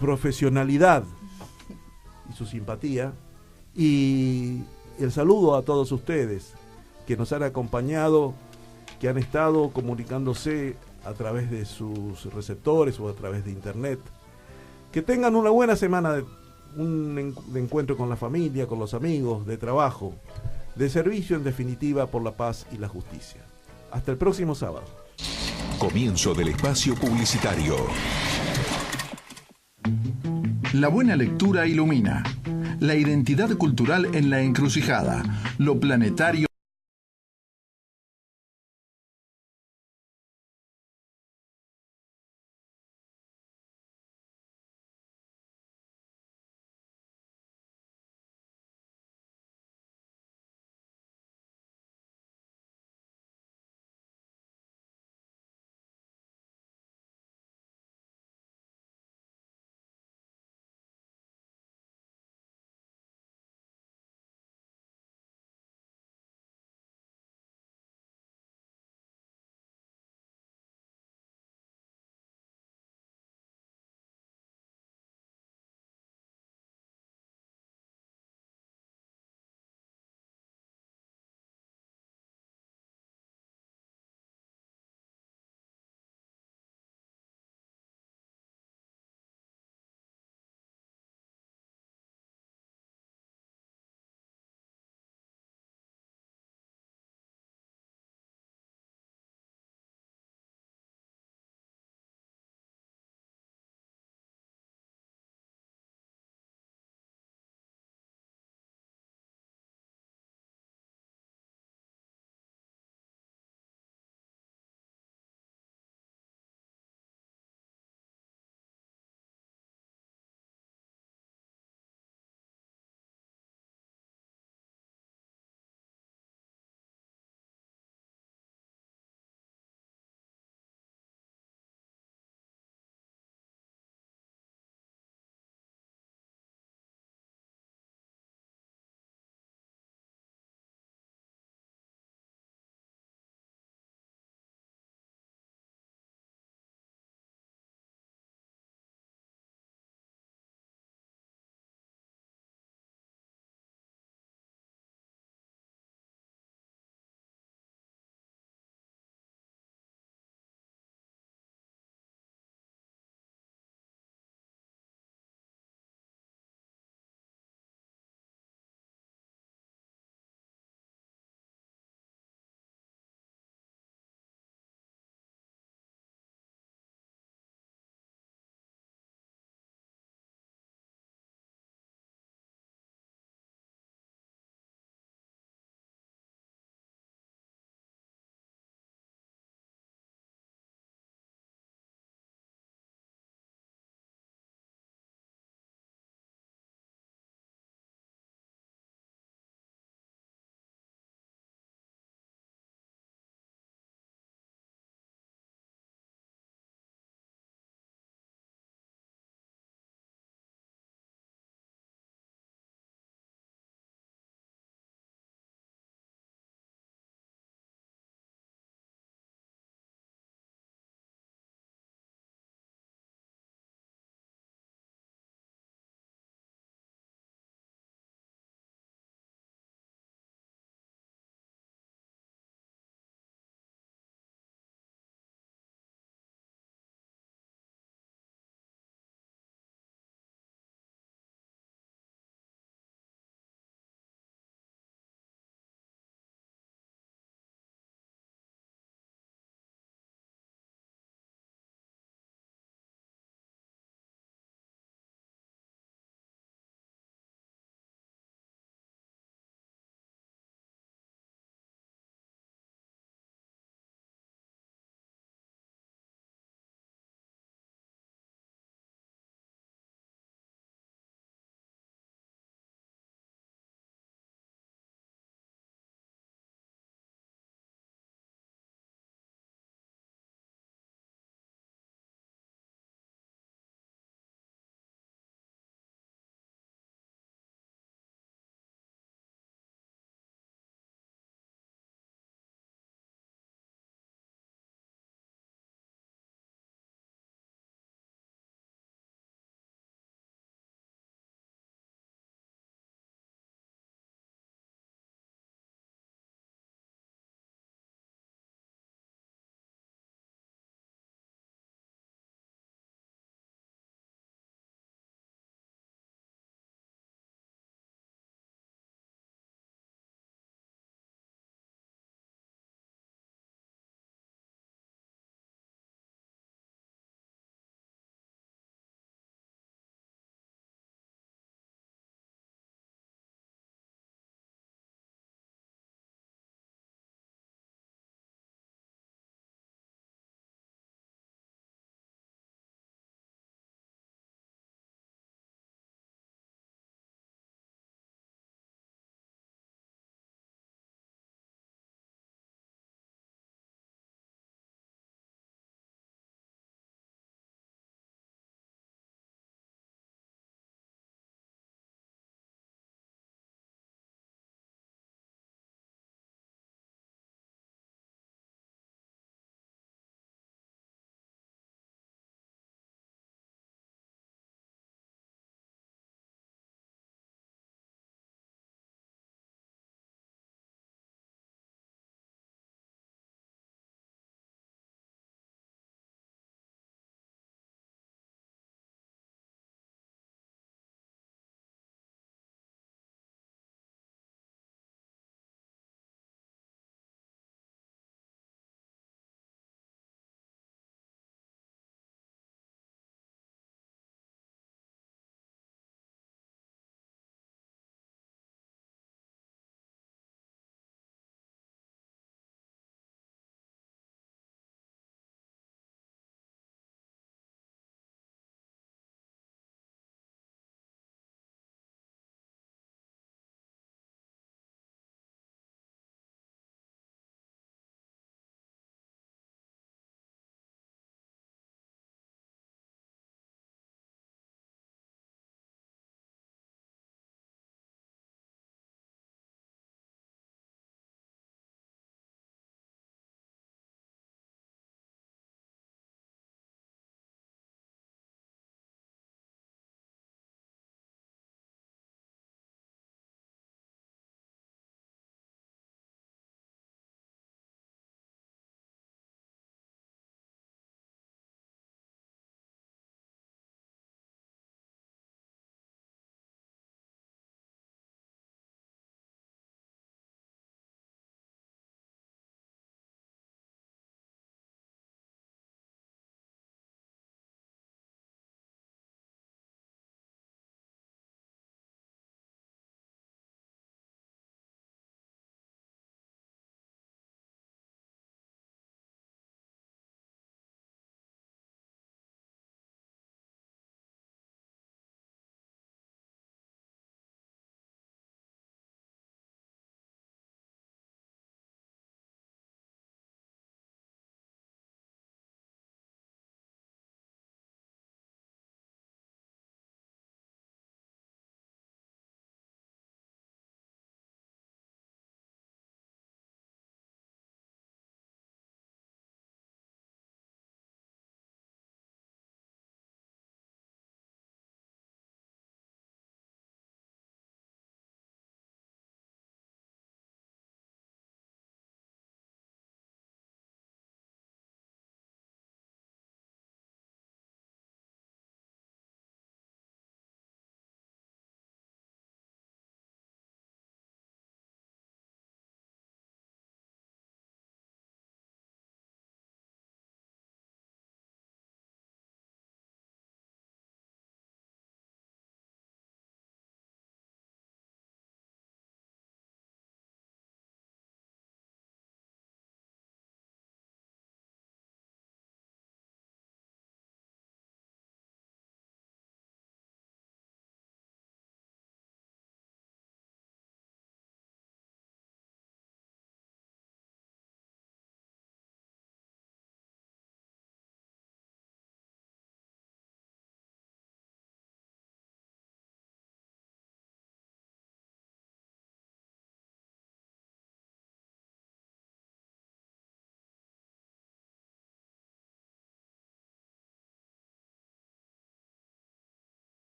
profesionalidad y su simpatía, y el saludo a todos ustedes que nos han acompañado, que han estado comunicándose a través de sus receptores o a través de internet. Que tengan una buena semana de encuentro con la familia, con los amigos, de trabajo, de servicio, en definitiva, por la paz y la justicia. Hasta el próximo sábado. Comienzo del espacio publicitario. La buena lectura ilumina. la identidad cultural en la encrucijada, lo planetario.